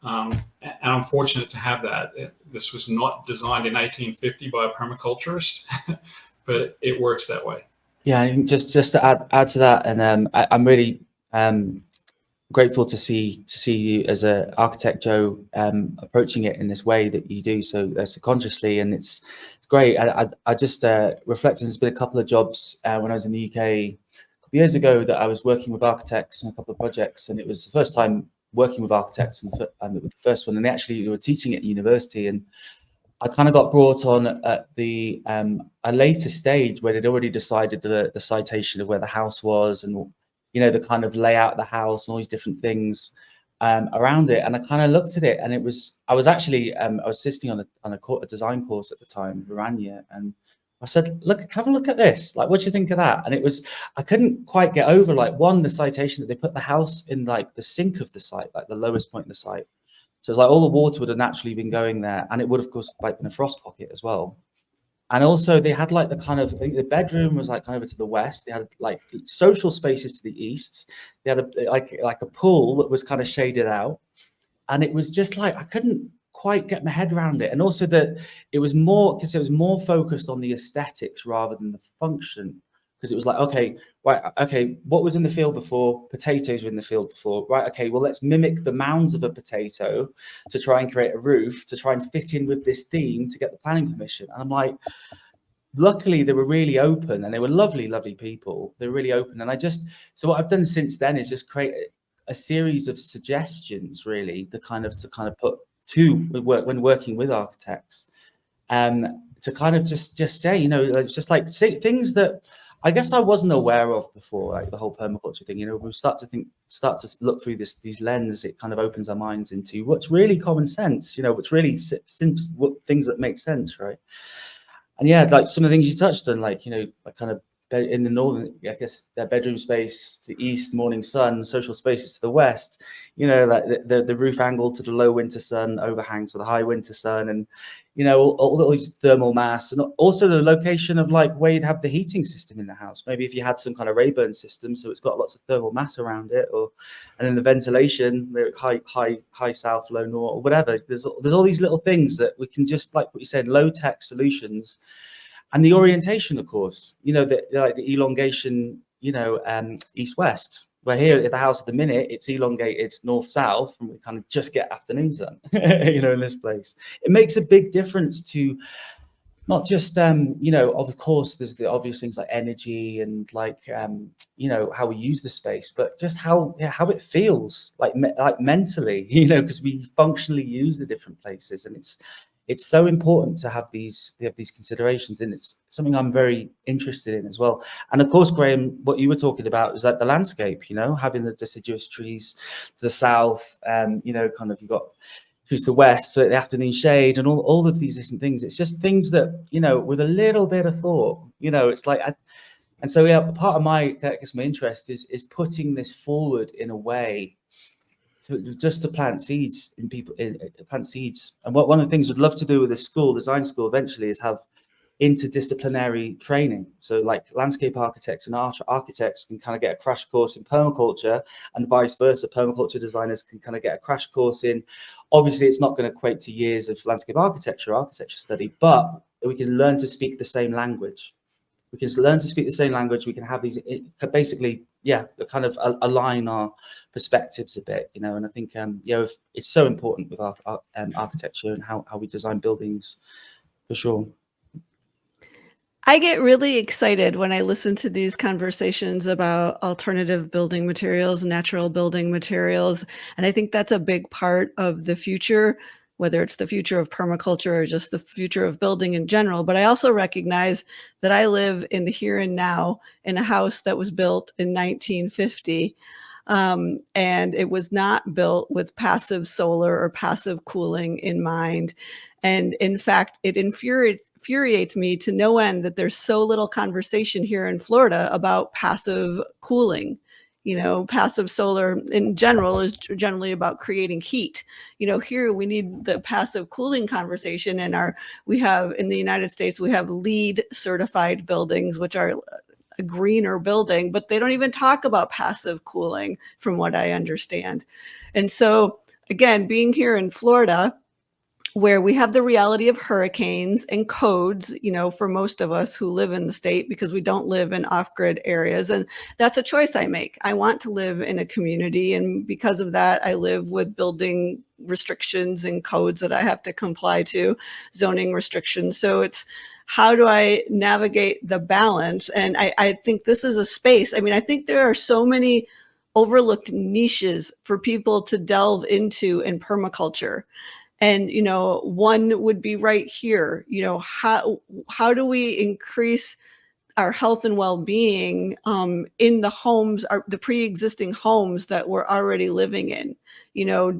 And I'm fortunate to have that. This was not designed in 1850 by a permaculturist, but it works that way. Yeah, and just to add to that, and I'm really grateful to see you as an architect, Joe, approaching it in this way that you do so consciously, and it's great. I just reflected. There's been a couple of jobs when I was in the UK a couple of years ago that I was working with architects on a couple of projects, and it was the first time working with architects and the first one, and they actually were teaching at university, and I kind of got brought on at the a later stage where they'd already decided the citation of where the house was, and the kind of layout of the house and all these different things around it. And I kind of looked at it, and I was actually I was assisting on a design course at the time, Verania, and I said, look, have a look at this. Like, what do you think of that? And I couldn't quite get over, like, one, the citation that they put the house in like the sink of the site, like the lowest point in the site. So it's like all the water would have naturally been going there, and it would, of course, like in a frost pocket as well. And also they had like the kind of, I think the bedroom was like kind of over to the west. They had like social spaces to the east. They had like a pool that was kind of shaded out, and it was just like I couldn't quite get my head around it. And also that it was more focused on the aesthetics rather than the function, because it was like, okay, what was in the field before? Potatoes were in the field before, right? Okay, well, let's mimic the mounds of a potato to try and create a roof to try and fit in with this theme to get the planning permission. And I'm like, luckily they were really open, and they were lovely people. They were really open. And so what I've done since then is just create a series of suggestions, really, to kind of put when working with architects, to kind of just say, just like say things that I guess I wasn't aware of before, like the whole permaculture thing. We start to look through these lenses. It kind of opens our minds into what's really common sense, what's really things that make sense, right? And yeah, like some of the things you touched on, like like kind of in the northern, I guess, their bedroom space to the east, morning sun, social spaces to the west, like the roof angle to the low winter sun, overhangs to the high winter sun, and all these thermal mass, and also the location of like where you'd have the heating system in the house. Maybe if you had some kind of Rayburn system, so it's got lots of thermal mass around it, and then the ventilation, high south, low north, or whatever. There's all these little things that we can just, like what you said, low tech solutions. And the orientation, of course, like the elongation, east-west. Where here at the house at the minute, it's elongated north-south, and we kind of just get afternoon sun, in this place. It makes a big difference to not just, of course, there's the obvious things like energy and like, how we use the space, but just how it feels like mentally, because we functionally use the different places, and it's so important to have these considerations, and it's something I'm very interested in as well. And of course, Graham, what you were talking about is that the landscape, having the deciduous trees to the south, kind of you've got trees to the west for the afternoon shade, and all of these different things. It's just things that, with a little bit of thought, it's like, and so yeah, part of my interest is putting this forward in a way just to plant seeds in people, plant seeds. And one of the things we'd love to do with this design school eventually, is have interdisciplinary training. So like landscape architects and architects can kind of get a crash course in permaculture, and vice versa. Permaculture designers can kind of get a crash course in, obviously it's not going to equate to years of landscape architecture study, but we can learn to speak the same language. We can learn to speak the same language. We can have these basically, kind of align our perspectives a bit, and I think, it's so important with our architecture and how we design buildings, for sure. I get really excited when I listen to these conversations about alternative building materials, natural building materials. And I think that's a big part of the future, whether it's the future of permaculture or just the future of building in general. But I also recognize that I live in the here and now in a house that was built in 1950. And it was not built with passive solar or passive cooling in mind. And in fact, it infuriates me to no end that there's so little conversation here in Florida about passive cooling. Passive solar in general is generally about creating heat. Here we need the passive cooling conversation. We have in the United States, we have LEED certified buildings, which are a greener building, but they don't even talk about passive cooling from what I understand. And so again, being here in Florida, where we have the reality of hurricanes and codes, for most of us who live in the state, because we don't live in off-grid areas. And that's a choice I make. I want to live in a community. And because of that, I live with building restrictions and codes that I have to comply to, zoning restrictions. So it's, how do I navigate the balance? And I think this is a space. I think there are so many overlooked niches for people to delve into in permaculture. And, one would be right here. How do we increase our health and well-being in the homes, the pre-existing homes that we're already living in?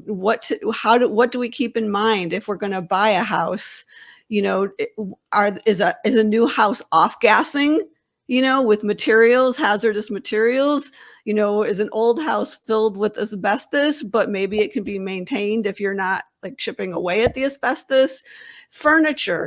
What do we keep in mind if we're going to buy a house? Is a new house off-gassing, with materials, hazardous materials? Is an old house filled with asbestos, but maybe it can be maintained if you're not like chipping away at the asbestos?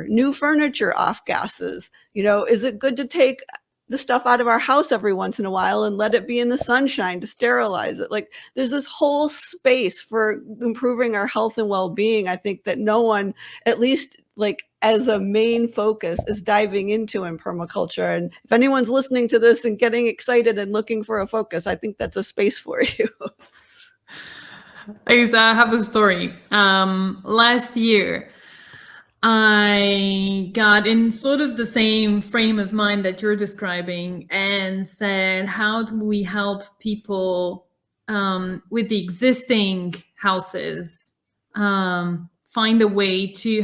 New furniture off gases. Is it good to take the stuff out of our house every once in a while and let it be in the sunshine to sterilize it? Like, there's this whole space for improving our health and well-being. I think that no one, at least like as a main focus, is diving into in permaculture. And if anyone's listening to this and getting excited and looking for a focus, I think that's a space for you. I have a story. Last year, I got in sort of the same frame of mind that you're describing and said, how do we help people with the existing houses find a way to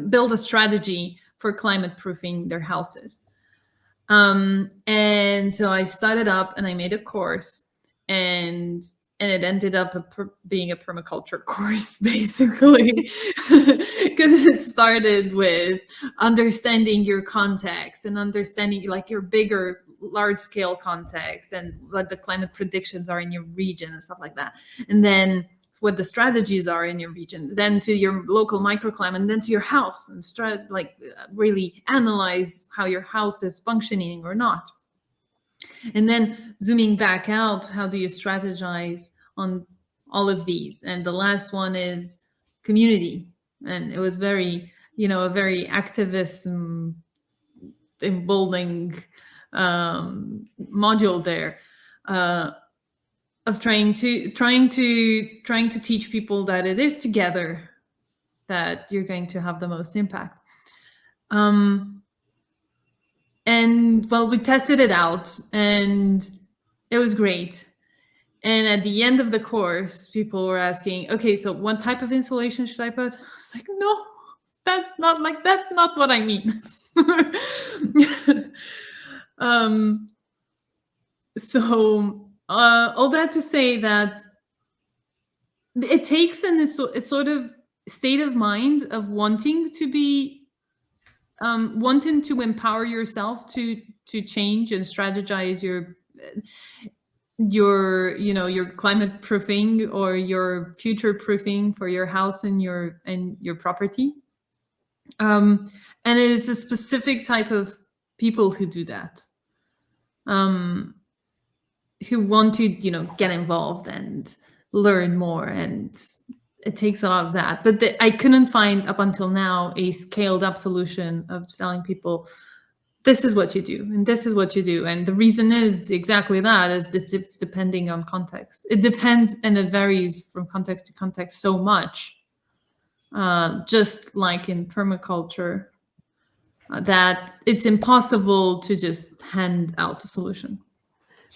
build a strategy for climate proofing their houses? And so I started up and I made a course, and it ended up being a permaculture course, basically, because it started with understanding your context and understanding like your bigger, large scale context and what the climate predictions are in your region and stuff like that. And then what the strategies are in your region, then to your local microclimate, and then to your house, and really analyze how your house is functioning or not. And then zooming back out, how do you strategize on all of these? And the last one is community. And it was very, a very activist emboldening module there, of trying to teach people that it is together that you're going to have the most impact. And well, we tested it out and it was great. And at the end of the course, people were asking, okay, so what type of insulation should I put? I was like, no, that's not what I mean. So all that to say that it takes a sort of state of mind of wanting to empower yourself to change and strategize your climate proofing or your future proofing for your house and your property. And it's a specific type of people who do that, who want to, get involved and learn more. And it takes a lot of that. But I couldn't find up until now a scaled up solution of telling people, this is what you do, and this is what you do. And the reason is exactly that, is it's depending on context. It depends and it varies from context to context so much, just like in permaculture, that it's impossible to just hand out a solution.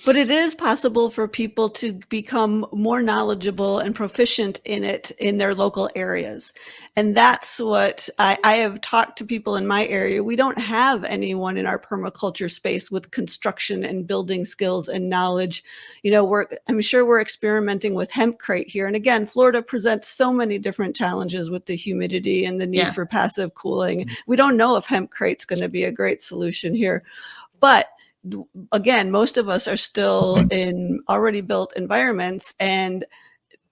But it is possible for people to become more knowledgeable and proficient in it in their local areas. And that's what I have talked to people in my area. We don't have anyone in our permaculture space with construction and building skills and knowledge. I'm sure we're experimenting with hempcrete here. And again, Florida presents so many different challenges with the humidity and the need for passive cooling. We don't know if hempcrate's going to be a great solution here. But again, most of us are still in already built environments, and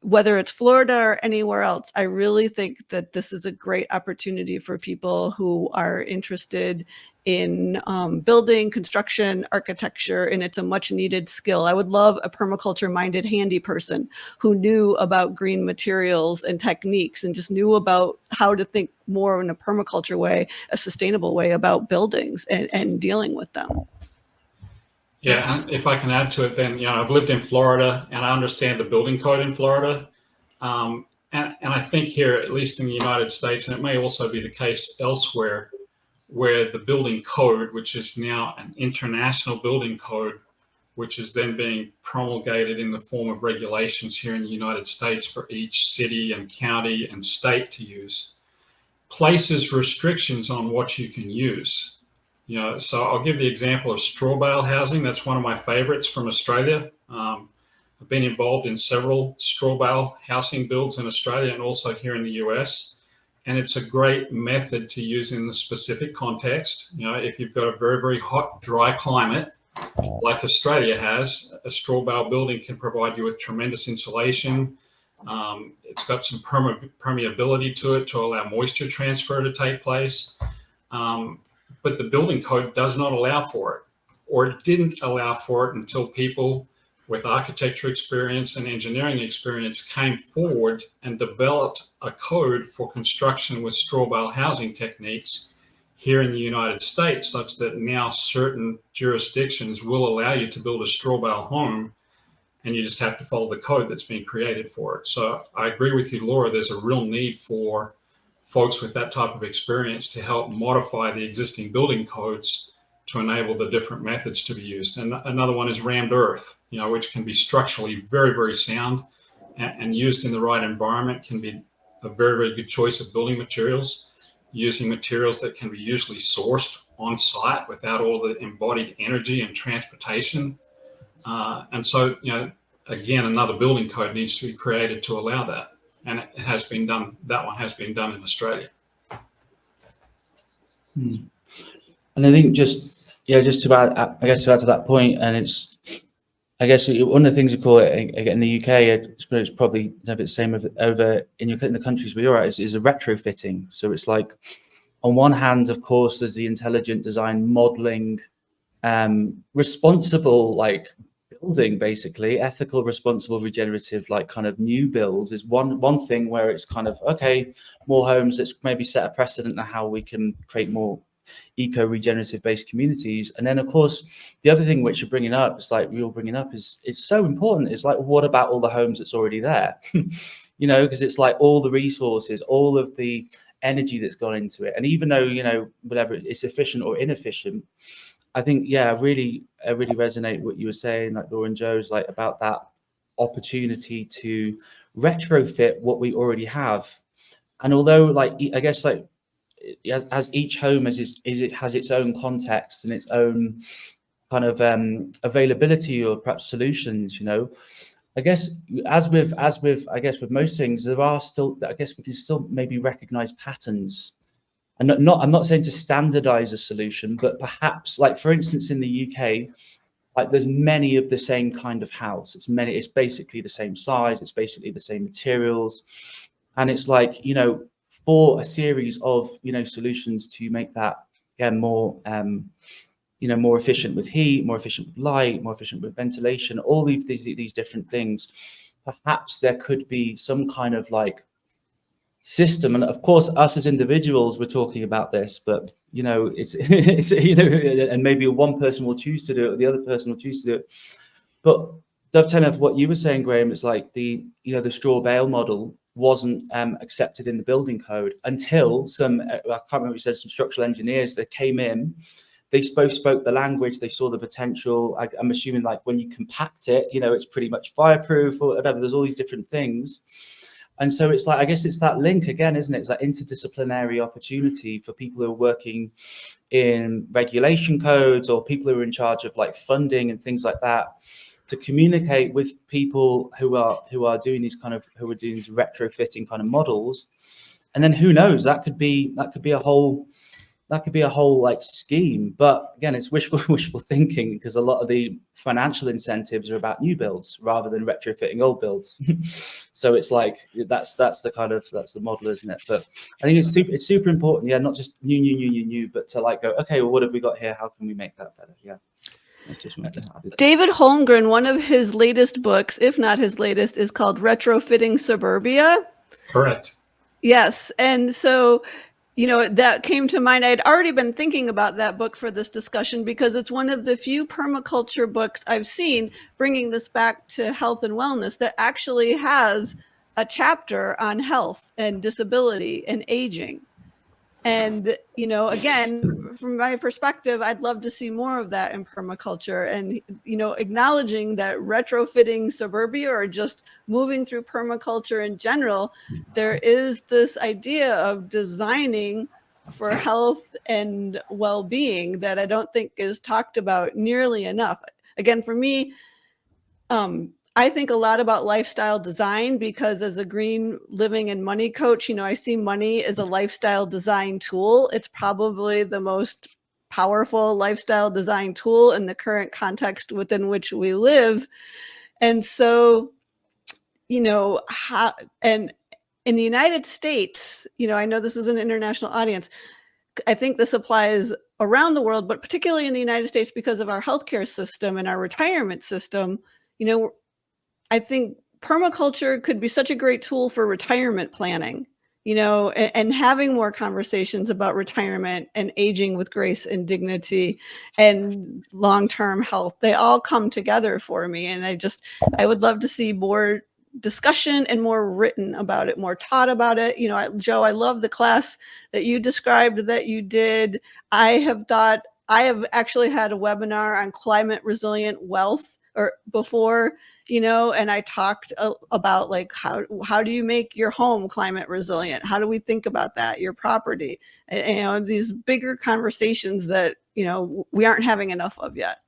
whether it's Florida or anywhere else, I really think that this is a great opportunity for people who are interested in building, construction, architecture, and it's a much needed skill. I would love a permaculture minded handy person who knew about green materials and techniques and just knew about how to think more in a permaculture way, a sustainable way about buildings and dealing with them. Yeah, and if I can add to it, then, I've lived in Florida and I understand the building code in Florida. And I think here, at least in the United States, and it may also be the case elsewhere, where the building code, which is now an international building code, which is then being promulgated in the form of regulations here in the United States for each city and county and state to use, places restrictions on what you can use. So I'll give the example of straw bale housing. That's one of my favorites from Australia. I've been involved in several straw bale housing builds in Australia and also here in the US. And it's a great method to use in the specific context. If you've got a very, very hot, dry climate, like Australia has, a straw bale building can provide you with tremendous insulation. It's got some permeability to it to allow moisture transfer to take place. But the building code does not allow for it, or it didn't allow for it until people with architecture experience and engineering experience came forward and developed a code for construction with straw bale housing techniques here in the United States, such that now certain jurisdictions will allow you to build a straw bale home, and you just have to follow the code that's been created for it. So I agree with you, Laura, there's a real need for folks with that type of experience to help modify the existing building codes to enable the different methods to be used. And another one is rammed earth, which can be structurally very, very sound and used in the right environment can be a very, very good choice of building materials, using materials that can be usually sourced on site without all the embodied energy and transportation. And so, again, another building code needs to be created to allow that. And it has been done. That one has been done in Australia. And I think just to add, to that point, and it's, one of the things we call it in the UK, it's probably a bit the same over in the countries where you're at, is a retrofitting. So it's like, on one hand, of course, there's the intelligent design modeling, responsible, building, basically ethical, responsible, regenerative, kind of new builds is one thing where it's kind of, okay, more homes, let's maybe set a precedent on how we can create more eco-regenerative based communities. And then, of course, the other thing which you're bringing up is it's so important. It's what about all the homes that's already there? Because it's all the resources, all of the energy that's gone into it. And even though, whatever it's efficient or inefficient, I think, I really resonate what you were saying, Laura and Joe's, about that opportunity to retrofit what we already have. And although, as each home it has its own context and its own kind of availability or perhaps solutions, I guess with most things, there are still, we can still maybe recognize patterns. And I'm not saying to standardize a solution, but perhaps, for instance, in the UK, there's many of the same kind of house. It's basically the same size. It's basically the same materials. And it's for a series of, solutions to make that, more, more efficient with heat, more efficient with light, more efficient with ventilation, all these different things. Perhaps there could be some kind of system, and of course us as individuals we're talking about this, but it's and maybe one person will choose to do it or the other person will choose to do it. But dovetailing off what you were saying, Graham, it's the straw bale model wasn't accepted in the building code until some I can't remember, you said some structural engineers that came in, they spoke the language, they saw the potential. I'm assuming when you compact it, it's pretty much fireproof or whatever, there's all these different things. And so it's I guess it's that link again, isn't it? It's that interdisciplinary opportunity for people who are working in regulation codes or people who are in charge of funding and things like that, to communicate with people who are doing these retrofitting kind of models. And then who knows, that could be a whole that could be a whole like scheme. But again, it's wishful thinking, because a lot of the financial incentives are about new builds rather than retrofitting old builds. So it's like that's the model, isn't it? But I think it's super important, not just new, but to like go, okay, well, what have we got here? How can we make that better? Yeah. David Holmgren, one of his latest books, if not his latest, is called Retrofitting Suburbia. Correct. Yes. And so, that came to mind. I had already been thinking about that book for this discussion, because it's one of the few permaculture books I've seen, bringing this back to health and wellness, that actually has a chapter on health and disability and aging. And, again, from my perspective, I'd love to see more of that in permaculture, and, acknowledging that retrofitting suburbia, or just moving through permaculture in general, there is this idea of designing for health and well-being that I don't think is talked about nearly enough. Again, for me, I think a lot about lifestyle design, because as a green living and money coach, I see money as a lifestyle design tool. It's probably the most powerful lifestyle design tool in the current context within which we live. And so, and in the United States, I know this is an international audience. I think this applies around the world, but particularly in the United States, because of our healthcare system and our retirement system. I think permaculture could be such a great tool for retirement planning, and having more conversations about retirement and aging with grace and dignity and long-term health. They all come together for me. And I would love to see more discussion and more written about it, more taught about it. Joe, I love the class that you described that you did. I have actually had a webinar on climate resilient wealth before, and I talked about like, how do you make your home climate resilient? How do we think about that? Your property, these bigger conversations that, we aren't having enough of yet.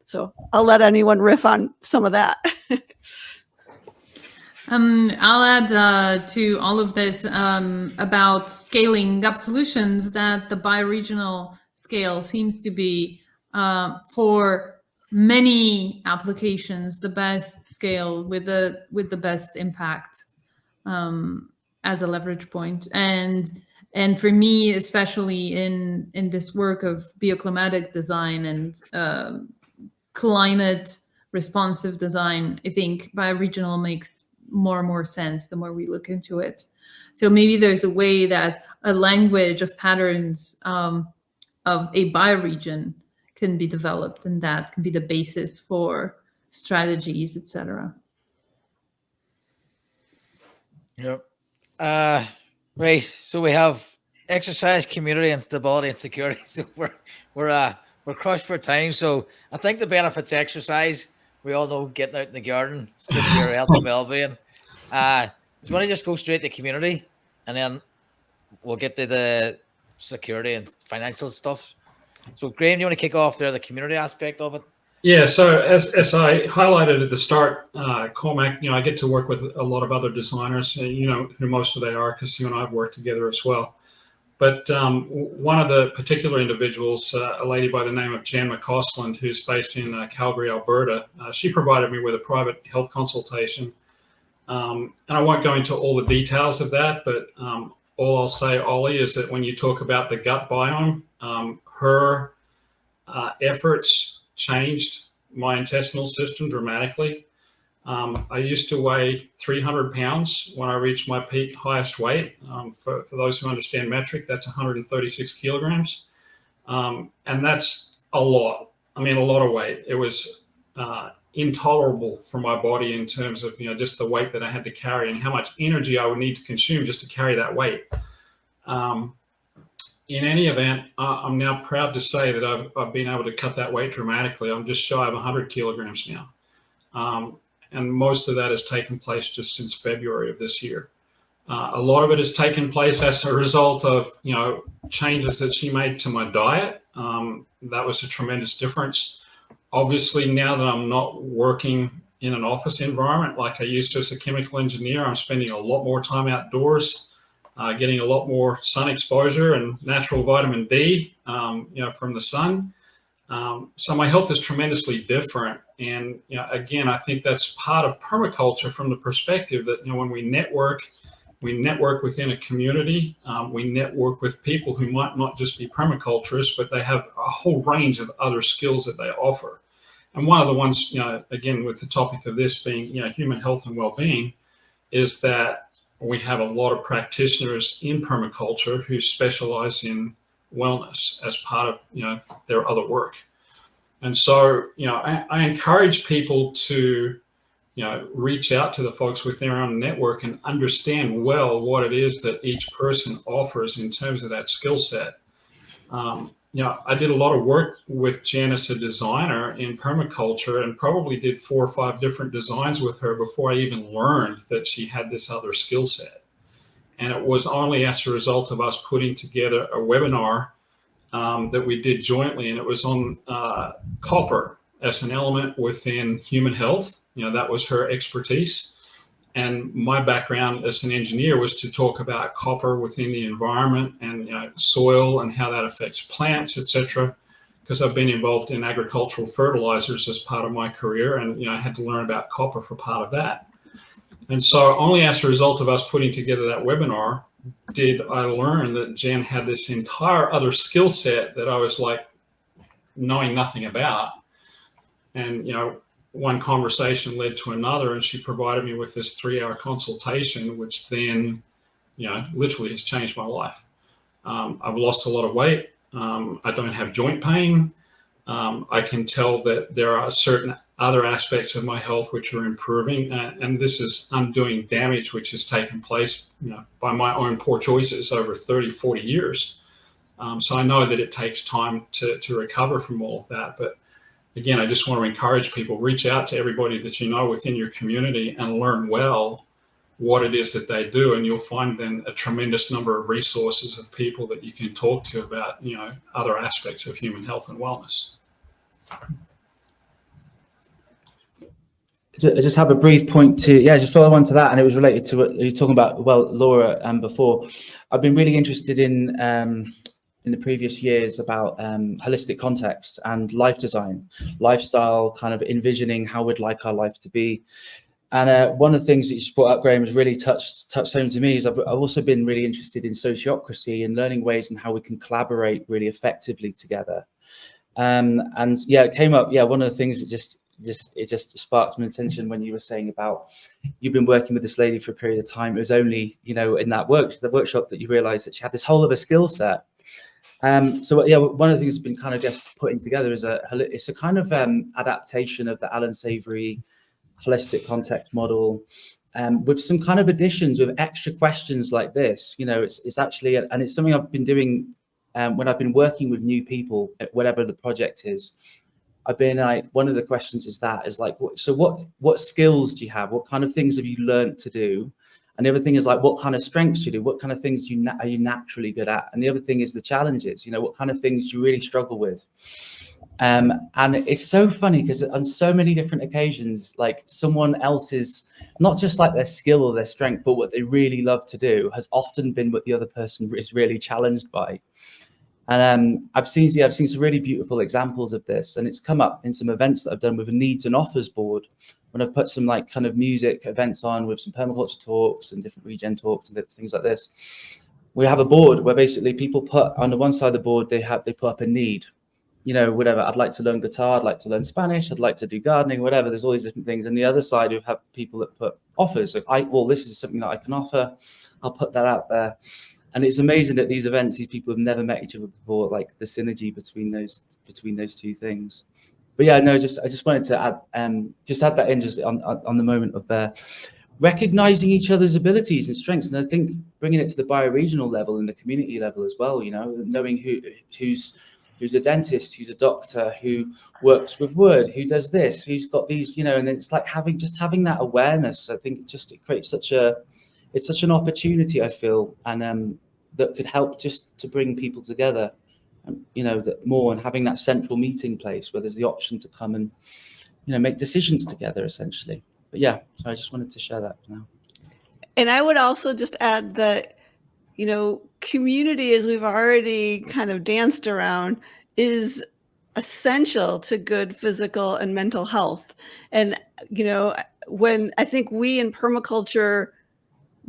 So I'll let anyone riff on some of that. I'll add to all of this about scaling up solutions, that the bioregional scale seems to be for many applications the best scale with the best impact as a leverage point. And for me, especially in this work of bioclimatic design and climate responsive design, I think bioregional makes more and more sense the more we look into it. So maybe there's a way that a language of patterns of a bioregion can be developed, and that can be the basis for strategies, etc. Yep. Right. So we have exercise, community, and stability and security. So we're crushed for time. So I think the benefits of exercise, we all know getting out in the garden, it's good for your health and well-being. Do you want to just go straight to community, and then we'll get to the security and financial stuff? So Graham, do you want to kick off there, the community aspect of it? Yeah, so as I highlighted at the start, Cormac, I get to work with a lot of other designers, who most of they are, because you and I have worked together as well. But one of the particular individuals, a lady by the name of Jan McCausland, who's based in Calgary, Alberta, she provided me with a private health consultation. And I won't go into all the details of that, but all I'll say, Olly, is that when you talk about the gut biome, her efforts changed my intestinal system dramatically. I used to weigh 300 pounds when I reached my peak highest weight. For those who understand metric, that's 136 kilograms. And that's a lot. I mean, a lot of weight. It was intolerable for my body in terms of, just the weight that I had to carry and how much energy I would need to consume just to carry that weight. In any event, I'm now proud to say that I've been able to cut that weight dramatically. I'm just shy of 100 kilograms now. And most of that has taken place just since February of this year. A lot of it has taken place as a result of, changes that she made to my diet. That was a tremendous difference. Obviously, now that I'm not working in an office environment like I used to as a chemical engineer, I'm spending a lot more time outdoors. getting a lot more sun exposure and natural vitamin D, from the sun. So my health is tremendously different. And, again, I think that's part of permaculture from the perspective that, when we network within a community, we network with people who might not just be permaculturists, but they have a whole range of other skills that they offer. And one of the ones, again, with the topic of this being, human health and well-being, is that we have a lot of practitioners in permaculture who specialize in wellness as part of, their other work. And so, I encourage people to, reach out to the folks within their own network and understand well what it is that each person offers in terms of that skill set. I did a lot of work with Jen as a designer in permaculture and probably did 4 or 5 different designs with her before I even learned that she had this other skill set. And it was only as a result of us putting together a webinar that we did jointly, and it was on copper as an element within human health. That was her expertise. And my background as an engineer was to talk about copper within the environment and soil and how that affects plants, etc. Because I've been involved in agricultural fertilizers as part of my career, and I had to learn about copper for part of that. And so only as a result of us putting together that webinar did I learn that Jen had this entire other skill set that I was like knowing nothing about. And one conversation led to another, and she provided me with this 3-hour consultation, which then, literally has changed my life. I've lost a lot of weight. I don't have joint pain. I can tell that there are certain other aspects of my health which are improving, and this is undoing damage which has taken place, by my own poor choices over 30, 40 years. So I know that it takes time to recover from all of that, but again, I just want to encourage people, reach out to everybody that you know within your community and learn well what it is that they do. And you'll find then a tremendous number of resources of people that you can talk to about, other aspects of human health and wellness. I just have a brief point to, just follow on to that. And it was related to what you were talking about, Laura, before. I've been really interested in the previous years about holistic context and life design, lifestyle, kind of envisioning how we'd like our life to be. And one of the things that you brought up, Graham, has really touched home to me is I've also been really interested in sociocracy and learning ways and how we can collaborate really effectively together. It came up. One of the things that just sparked my attention when you were saying about you've been working with this lady for a period of time. It was only, in the workshop that you realized that she had this whole other skill set. One of the things that's been kind of putting together is it's a kind of adaptation of the Alan Savory holistic context model, with some kind of additions with extra questions like this. It's actually, and it's something I've been doing when I've been working with new people, whatever the project is. I've been like, one of the questions is like, so what skills do you have? What kind of things have you learned to do? And the other thing is like, what kind of strengths do you do? What kind of things are you naturally good at? And the other thing is the challenges, what kind of things do you really struggle with? And it's so funny because on so many different occasions, like someone else's, not just like their skill or their strength, but what they really love to do has often been what the other person is really challenged by. And I've seen some really beautiful examples of this, and it's come up in some events that I've done with a needs and offers board when I've put some like kind of music events on with some permaculture talks and different regen talks and things like this. We have a board where basically people put on the one side of the board, they put up a need, whatever. I'd like to learn guitar, I'd like to learn Spanish, I'd like to do gardening, whatever. There's all these different things. And the other side, we have people that put offers. Like, this is something that I can offer. I'll put that out there. And it's amazing at these events, these people have never met each other before, like the synergy between those two things. But I just wanted to add that in just on the moment of recognizing each other's abilities and strengths. And I think bringing it to the bioregional level and the community level as well, knowing who's a dentist, who's a doctor, who works with wood, who does this, who's got these, and then it's like having that awareness. I think it creates such an opportunity, I feel, and that could help just to bring people together, that more, and having that central meeting place where there's the option to come and, make decisions together, essentially. But so I just wanted to share that now. And I would also just add that community, as we've already kind of danced around, is essential to good physical and mental health. And, when I think we in permaculture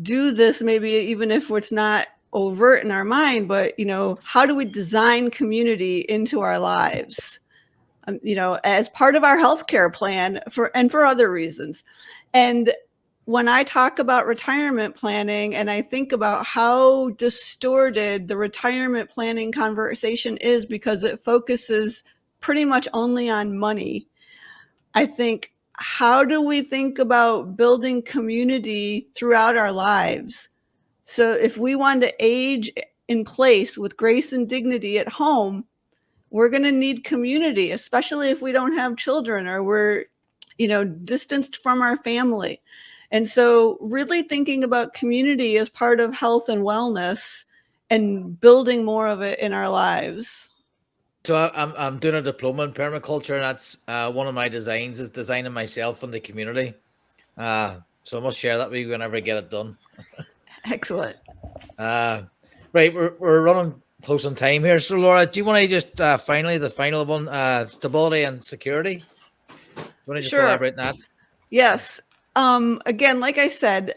do this, maybe even if it's not overt in our mind, but, how do we design community into our lives? As part of our healthcare plan for other reasons. And when I talk about retirement planning and I think about how distorted the retirement planning conversation is because it focuses pretty much only on money, I think, how do we think about building community throughout our lives? So if we want to age in place with grace and dignity at home, we're going to need community, especially if we don't have children or we're, distanced from our family. And so really thinking about community as part of health and wellness and building more of it in our lives. So I'm doing a diploma in permaculture, and that's one of my designs is designing myself in the community. So I must share that with you whenever I get it done. Excellent. Right, we're running close on time here. So Laura, do you want to just finally the final one, stability and security? Do you want to just elaborate on that? Yes. Again, like I said,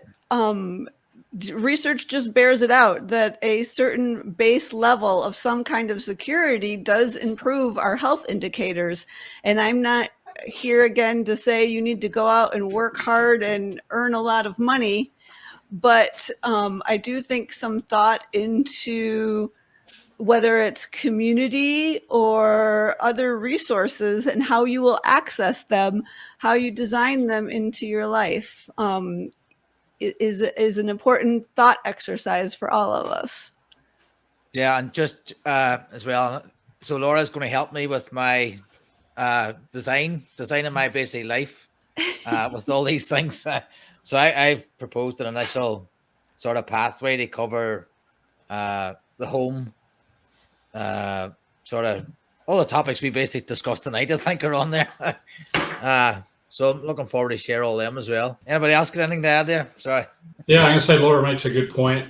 research just bears it out that a certain base level of some kind of security does improve our health indicators. And I'm not here again to say you need to go out and work hard and earn a lot of money, but I do think some thought into whether it's community or other resources and how you will access them, how you design them into your life, is an important thought exercise for all of us. Yeah, and just as well, so Laura's going to help me with my designing my basic life with all these things. So I've proposed an initial sort of pathway to cover the home, sort of all the topics we basically discussed tonight, I think, are on there. So I'm looking forward to share all them as well. Anybody else got anything to add there? Sorry. Yeah, I'm going to say Laura makes a good point.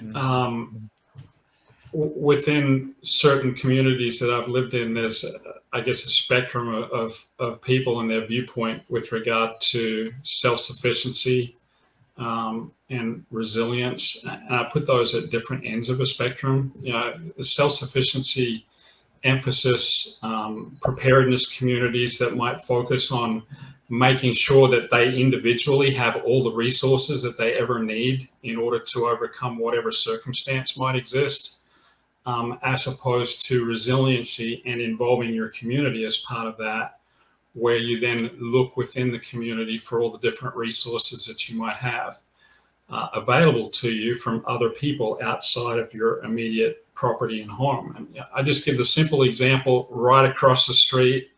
Within certain communities that I've lived in, there's, I guess, a spectrum of people and their viewpoint with regard to self-sufficiency and resilience. And I put those at different ends of a spectrum. The self-sufficiency emphasis, preparedness communities that might focus on making sure that they individually have all the resources that they ever need in order to overcome whatever circumstance might exist, as opposed to resiliency and involving your community as part of that, where you then look within the community for all the different resources that you might have available to you from other people outside of your immediate property and home. And I just give the simple example right across the street.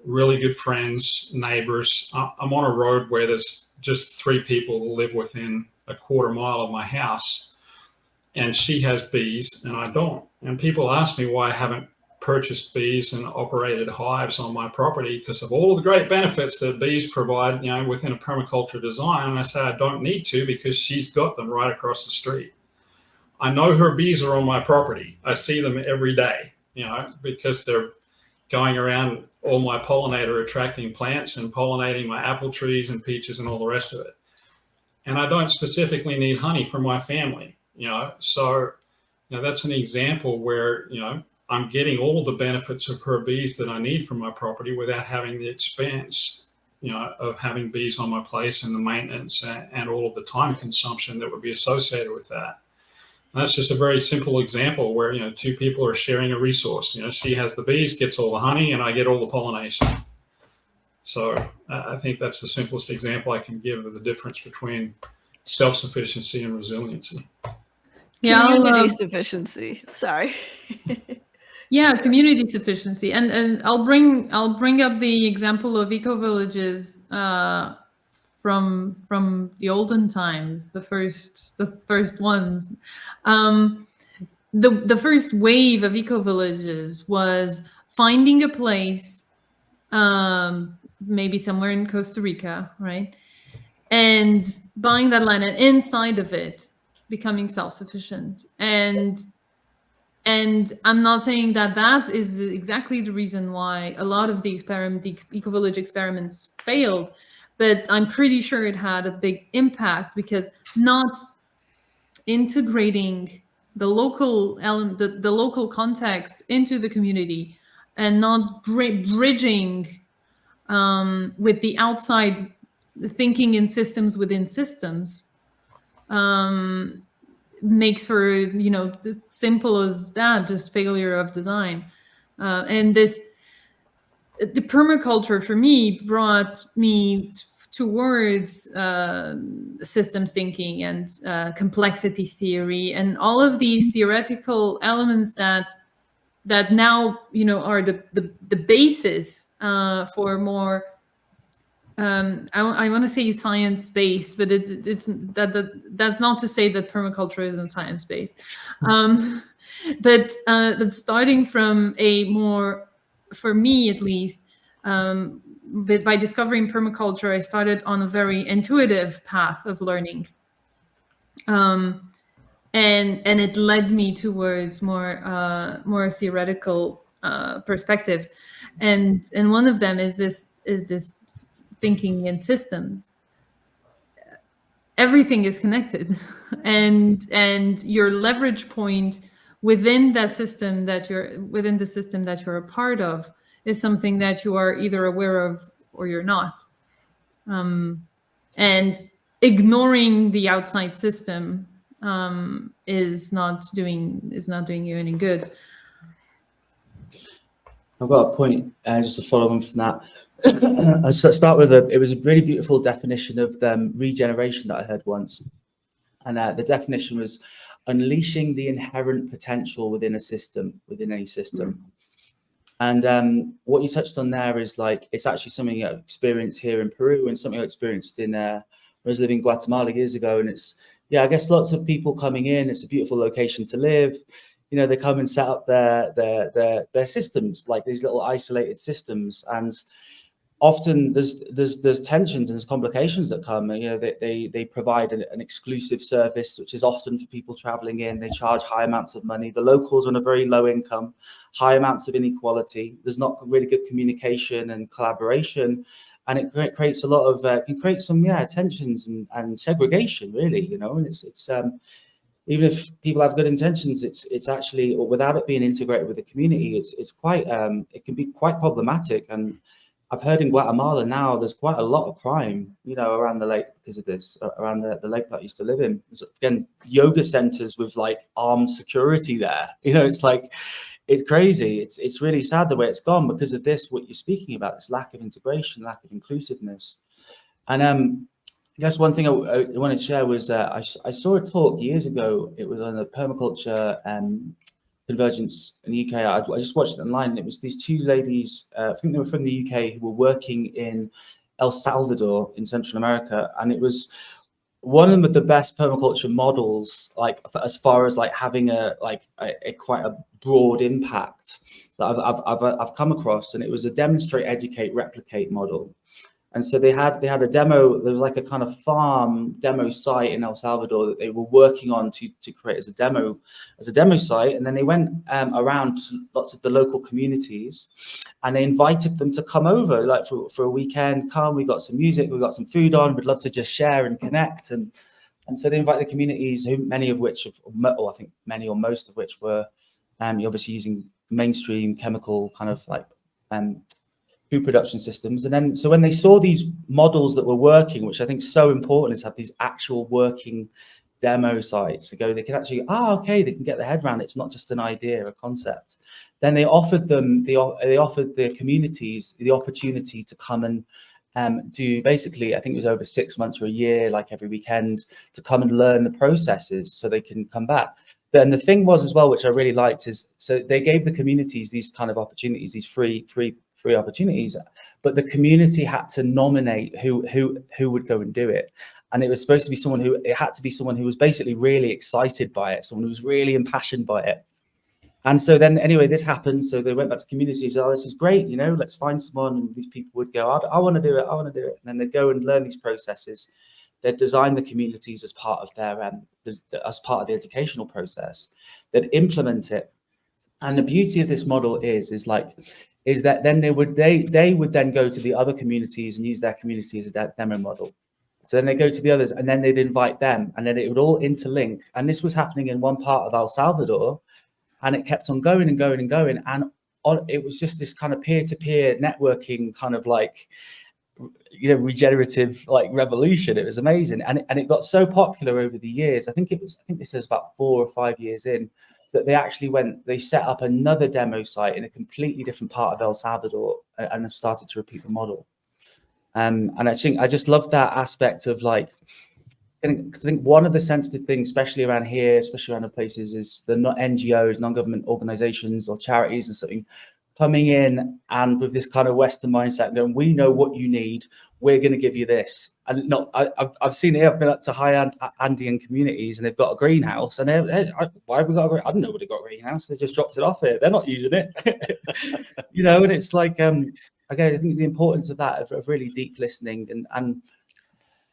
Really good friends, neighbors. I'm on a road where there's just 3 people who live within a quarter mile of my house, and she has bees and I don't. And people ask me why I haven't purchased bees and operated hives on my property because of all the great benefits that bees provide, within a permaculture design. And I say I don't need to because she's got them right across the street. I know her bees are on my property. I see them every day, because they're going around all my pollinator attracting plants and pollinating my apple trees and peaches and all the rest of it. And I don't specifically need honey for my family, So, that's an example where, I'm getting all the benefits of her bees that I need from my property without having the expense, of having bees on my place and the maintenance and all of the time consumption that would be associated with that. And that's just a very simple example where, 2 people are sharing a resource. She has the bees, gets all the honey, and I get all the pollination. So I think that's the simplest example I can give of the difference between self-sufficiency and resiliency. Yeah, Community sufficiency. Sorry. Yeah, community sufficiency, and I'll bring up the example of eco-villages from the olden times, the first ones. The first wave of eco-villages was finding a place, maybe somewhere in Costa Rica, right, and buying that land, and inside of it, becoming self-sufficient. And I'm not saying that is exactly the reason why a lot of the eco-village experiments failed, but I'm pretty sure it had a big impact, because not integrating the local element, the local context into the community, and not bridging with the outside, thinking in systems within systems, makes for, you know, as simple as that, just failure of design. And the permaculture for me brought me towards systems thinking and complexity theory and all of these theoretical elements that now, you know, are the basis for more I want to say science-based, but that's not to say that permaculture isn't science-based. But starting from a more, for me at least, but by discovering permaculture, I started on a very intuitive path of learning. And it led me towards more theoretical perspectives. And one of them is this thinking in systems. Everything is connected, and your leverage point within the system that you're a part of is something that you are either aware of or you're not. And ignoring the outside system is not doing you any good. I've got a point just to follow on from that. I'll start with it was a really beautiful definition of regeneration that I heard once. And the definition was unleashing the inherent potential within any system. And what you touched on there is like, it's actually something I experienced here in Peru and something I experienced in, when I was living in Guatemala years ago. And it's, yeah, I guess lots of people coming in, it's a beautiful location to live. You know, they come and set up their systems, like these little isolated systems. And often there's tensions and there's complications that come. You know, they provide an exclusive service, which is often for people traveling in. They charge high amounts of money. The locals on a very low income, high amounts of inequality. There's not really good communication and collaboration. And it creates a lot of, can create some, tensions and segregation, really, you know, and it's even if people have good intentions, it's actually, or without it being integrated with the community, it's quite, it can be quite problematic. And I've heard in Guatemala now, there's quite a lot of crime, you know, around the lake because of this, around the lake that I used to live in. There's, again, yoga centers with like armed security there. You know, it's like, it's crazy. It's really sad the way it's gone because of this, what you're speaking about, this lack of integration, lack of inclusiveness. And I guess one thing I wanted to share was I saw a talk years ago. It was on the permaculture convergence in the UK. I just watched it online, and it was these two ladies, I think they were from the UK, who were working in El Salvador in Central America. And it was one of the best permaculture models, like as far as like having a quite a broad impact that I've come across. And it was a demonstrate, educate, replicate model. And so they had a demo. There was like a kind of farm demo site in El Salvador that they were working on to create as a demo site. And then they went around to lots of the local communities, and they invited them to come over, like for a weekend. Come, we got some music, we got some food on. We'd love to just share and connect. And so they invite the communities, many of which, or I think many or most of which were obviously using mainstream chemical kind of like food production systems. And then so when they saw these models that were working, which I think is so important, is have these actual working demo sites to go, they can actually, okay, they can get their head around it. It's not just an idea, a concept. Then they offered the communities the opportunity to come and do basically, I think it was over 6 months or a year, like every weekend, to come and learn the processes so they can come back. Then the thing was as well, which I really liked, is so they gave the communities these kind of opportunities, these free opportunities, but the community had to nominate who would go and do it. And it was supposed to be someone who was basically really excited by it, someone who was really impassioned by it. And so then anyway, this happened. So they went back to community and said, this is great, you know, let's find someone. And these people would go, I want to do it. And then they'd go and learn these processes. they'd design the communities as part of their as part of the educational process, they'd implement it. And the beauty of this model is that then they would then go to the other communities and use their community as a demo model. So then they go to the others, and then they'd invite them, and then it would all interlink. And this was happening in one part of El Salvador, and it kept on going and going and going. And it was just this kind of peer-to-peer networking kind of like, regenerative like revolution. It was amazing. And it got so popular over the years. I think this was about 4 or 5 years in, that they set up another demo site in a completely different part of El Salvador and started to repeat the model. And I just love that aspect of like, because I think one of the sensitive things, especially around here, especially around other places, is the NGOs, non-government organizations or charities and something coming in and with this kind of Western mindset, going, we know what you need, we're going to give you this. And I've seen it. I've been up to high Andean communities, and they've got a greenhouse. And why have we got I don't know what they got a greenhouse. They just dropped it off here. They're not using it, And it's like, again, I think the importance of that, of really deep listening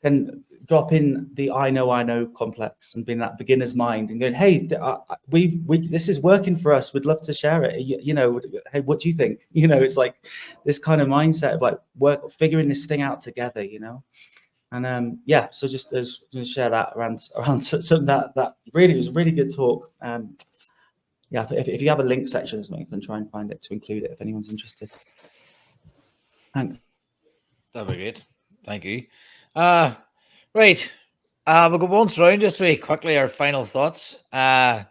and drop in the I know complex and being that beginner's mind and going, hey, this is working for us. We'd love to share it. Hey, what do you think? It's like this kind of mindset of like figuring this thing out together, And so just to share that around some that really was a really good talk. If you have a link section or something, you can try and find it to include it if anyone's interested. Thanks. That'd be great. Thank you. Right. We'll go once round just very quickly our final thoughts. And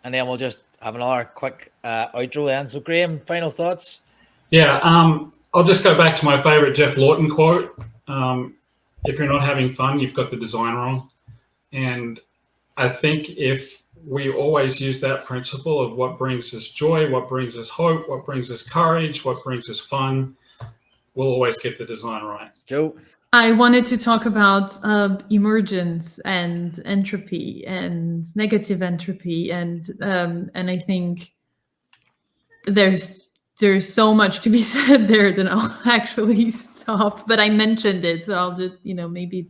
then we'll just have another quick outro then. So Graham, final thoughts? Yeah, I'll just go back to my favorite Geoff Lawton quote. If you're not having fun, you've got the design wrong. And I think if we always use that principle of what brings us joy, what brings us hope, what brings us courage, what brings us fun, we'll always get the design right. Joe? I wanted to talk about emergence and entropy and negative entropy, and I think there's so much to be said there that I'll actually stop. But I mentioned it, so I'll just maybe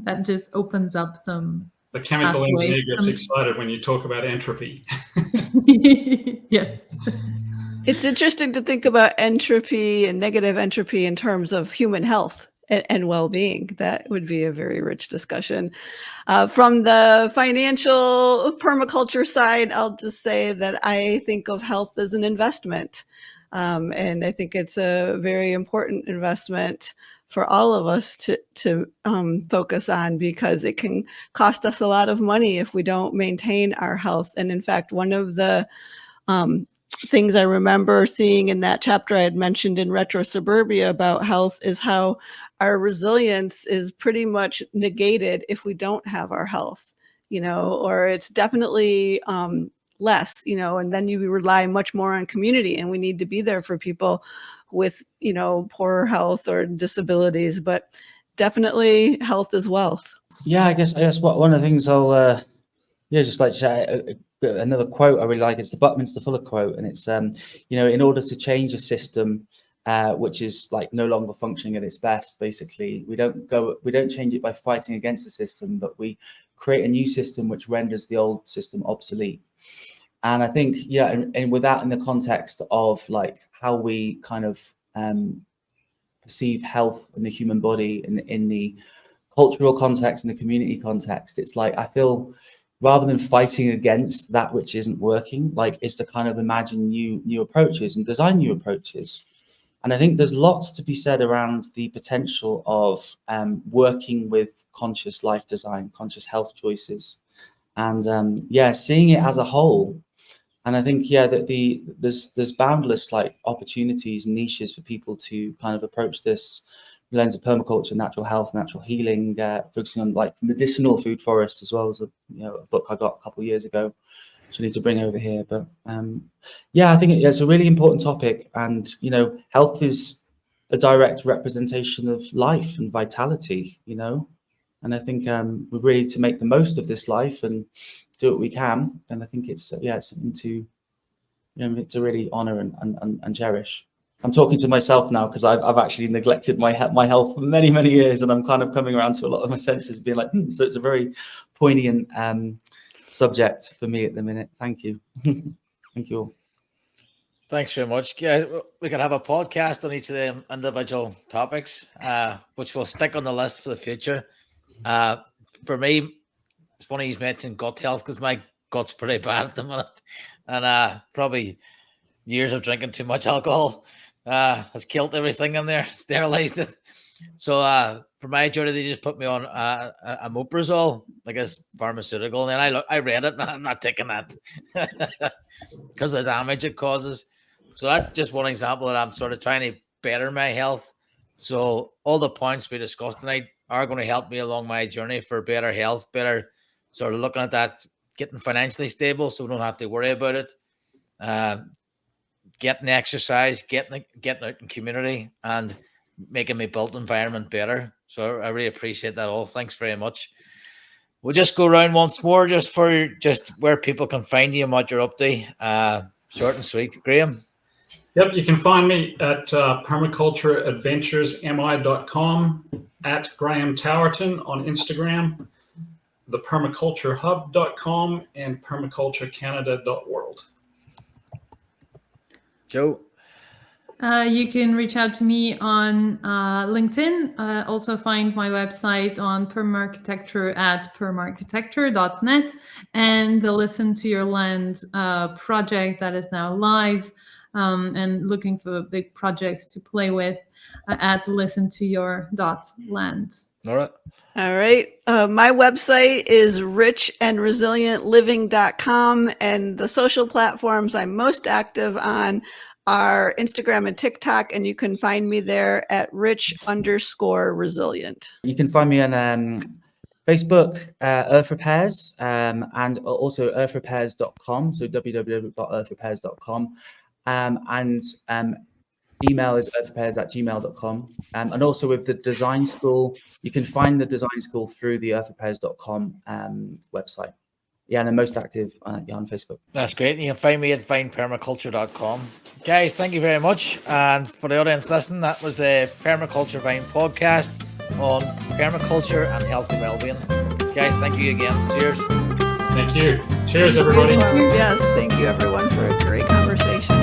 that just opens up some. The chemical engineer gets excited when you talk about entropy. Yes. It's interesting to think about entropy and negative entropy in terms of human health and well-being. That would be a very rich discussion. From the financial permaculture side, I'll just say that I think of health as an investment. And I think it's a very important investment for all of us to focus on, because it can cost us a lot of money if we don't maintain our health. And in fact, one of the things I remember seeing in that chapter I had mentioned in Retro Suburbia about health is how our resilience is pretty much negated if we don't have our health, or it's definitely less, and then you rely much more on community, and we need to be there for people with, poor health or disabilities, but definitely health is wealth. Yeah, I guess one of the things I'll just like to share another quote I really like. It's the Buckminster Fuller quote, and it's in order to change a system which is like no longer functioning at its best, basically we don't change it by fighting against the system, but we create a new system which renders the old system obsolete. And I think and with that in the context of like how we kind of perceive health in the human body in the cultural context, in the community context, it's like I feel rather than fighting against that which isn't working, like is to kind of imagine new approaches and design new approaches. And I think there's lots to be said around the potential of working with conscious life design, conscious health choices, and seeing it as a whole. And I think that there's boundless like opportunities and niches for people to kind of approach this lens of permaculture, natural health, natural healing, focusing on like medicinal food forests, as well as a book I got a couple of years ago, which I need to bring over here. But I think it's a really important topic, and health is a direct representation of life and vitality, and I think we're really to make the most of this life and do what we can. And I think it's something to to really honor and cherish. I'm talking to myself now because I've actually neglected my health for many, many years, and I'm kind of coming around to a lot of my senses, being like, so it's a very poignant subject for me at the minute. Thank you. Thank you all. Thanks very much. Yeah, we could have a podcast on each of the individual topics, which will stick on the list for the future. For me, it's funny you mentioned gut health because my gut's pretty bad at the minute, and probably years of drinking too much alcohol has killed everything in there, sterilized it. So for my journey, they just put me on a omeprazole, like a pharmaceutical, and then I read it, and I'm not taking that because of the damage it causes. So that's just one example that I'm sort of trying to better my health. So all the points we discussed tonight are going to help me along my journey for better health, better sort of looking at that, getting financially stable so we don't have to worry about it, getting exercise, getting out in community, and making my built environment better. So I really appreciate that all. Thanks very much. We'll just go around once more just for where people can find you and what you're up to. Short and sweet. Graham? Yep, you can find me at permacultureadventuresmi.com, at Graham Towerton on Instagram, thepermaculturehub.com, and permaculturecanada.world. Joe? You can reach out to me on LinkedIn. Also find my website on Permaculture at permaculture.net, and the Listen to Your Land project that is now live, and looking for big projects to play with at listentoyour.land. Laura? All right. My website is richandresilientliving.com, and the social platforms I'm most active on are Instagram and TikTok, and you can find me there at rich_resilient. You can find me on Facebook, Earth Repairs, and also earthrepairs.com, so www.earthrepairs.com, and email is earthrepairs@gmail.com. And also with the design school, you can find the design school through the earthrepairs.com website. Yeah, and I'm most active on Facebook. That's great. You can find me at finepermaculture.com. Guys, thank you very much. And for the audience listening, that was the Permaculture Vine Podcast on permaculture and health and wellbeing. Guys, thank you again. Cheers. Thank you. Cheers, everybody. Yes, thank you everyone for a great conversation.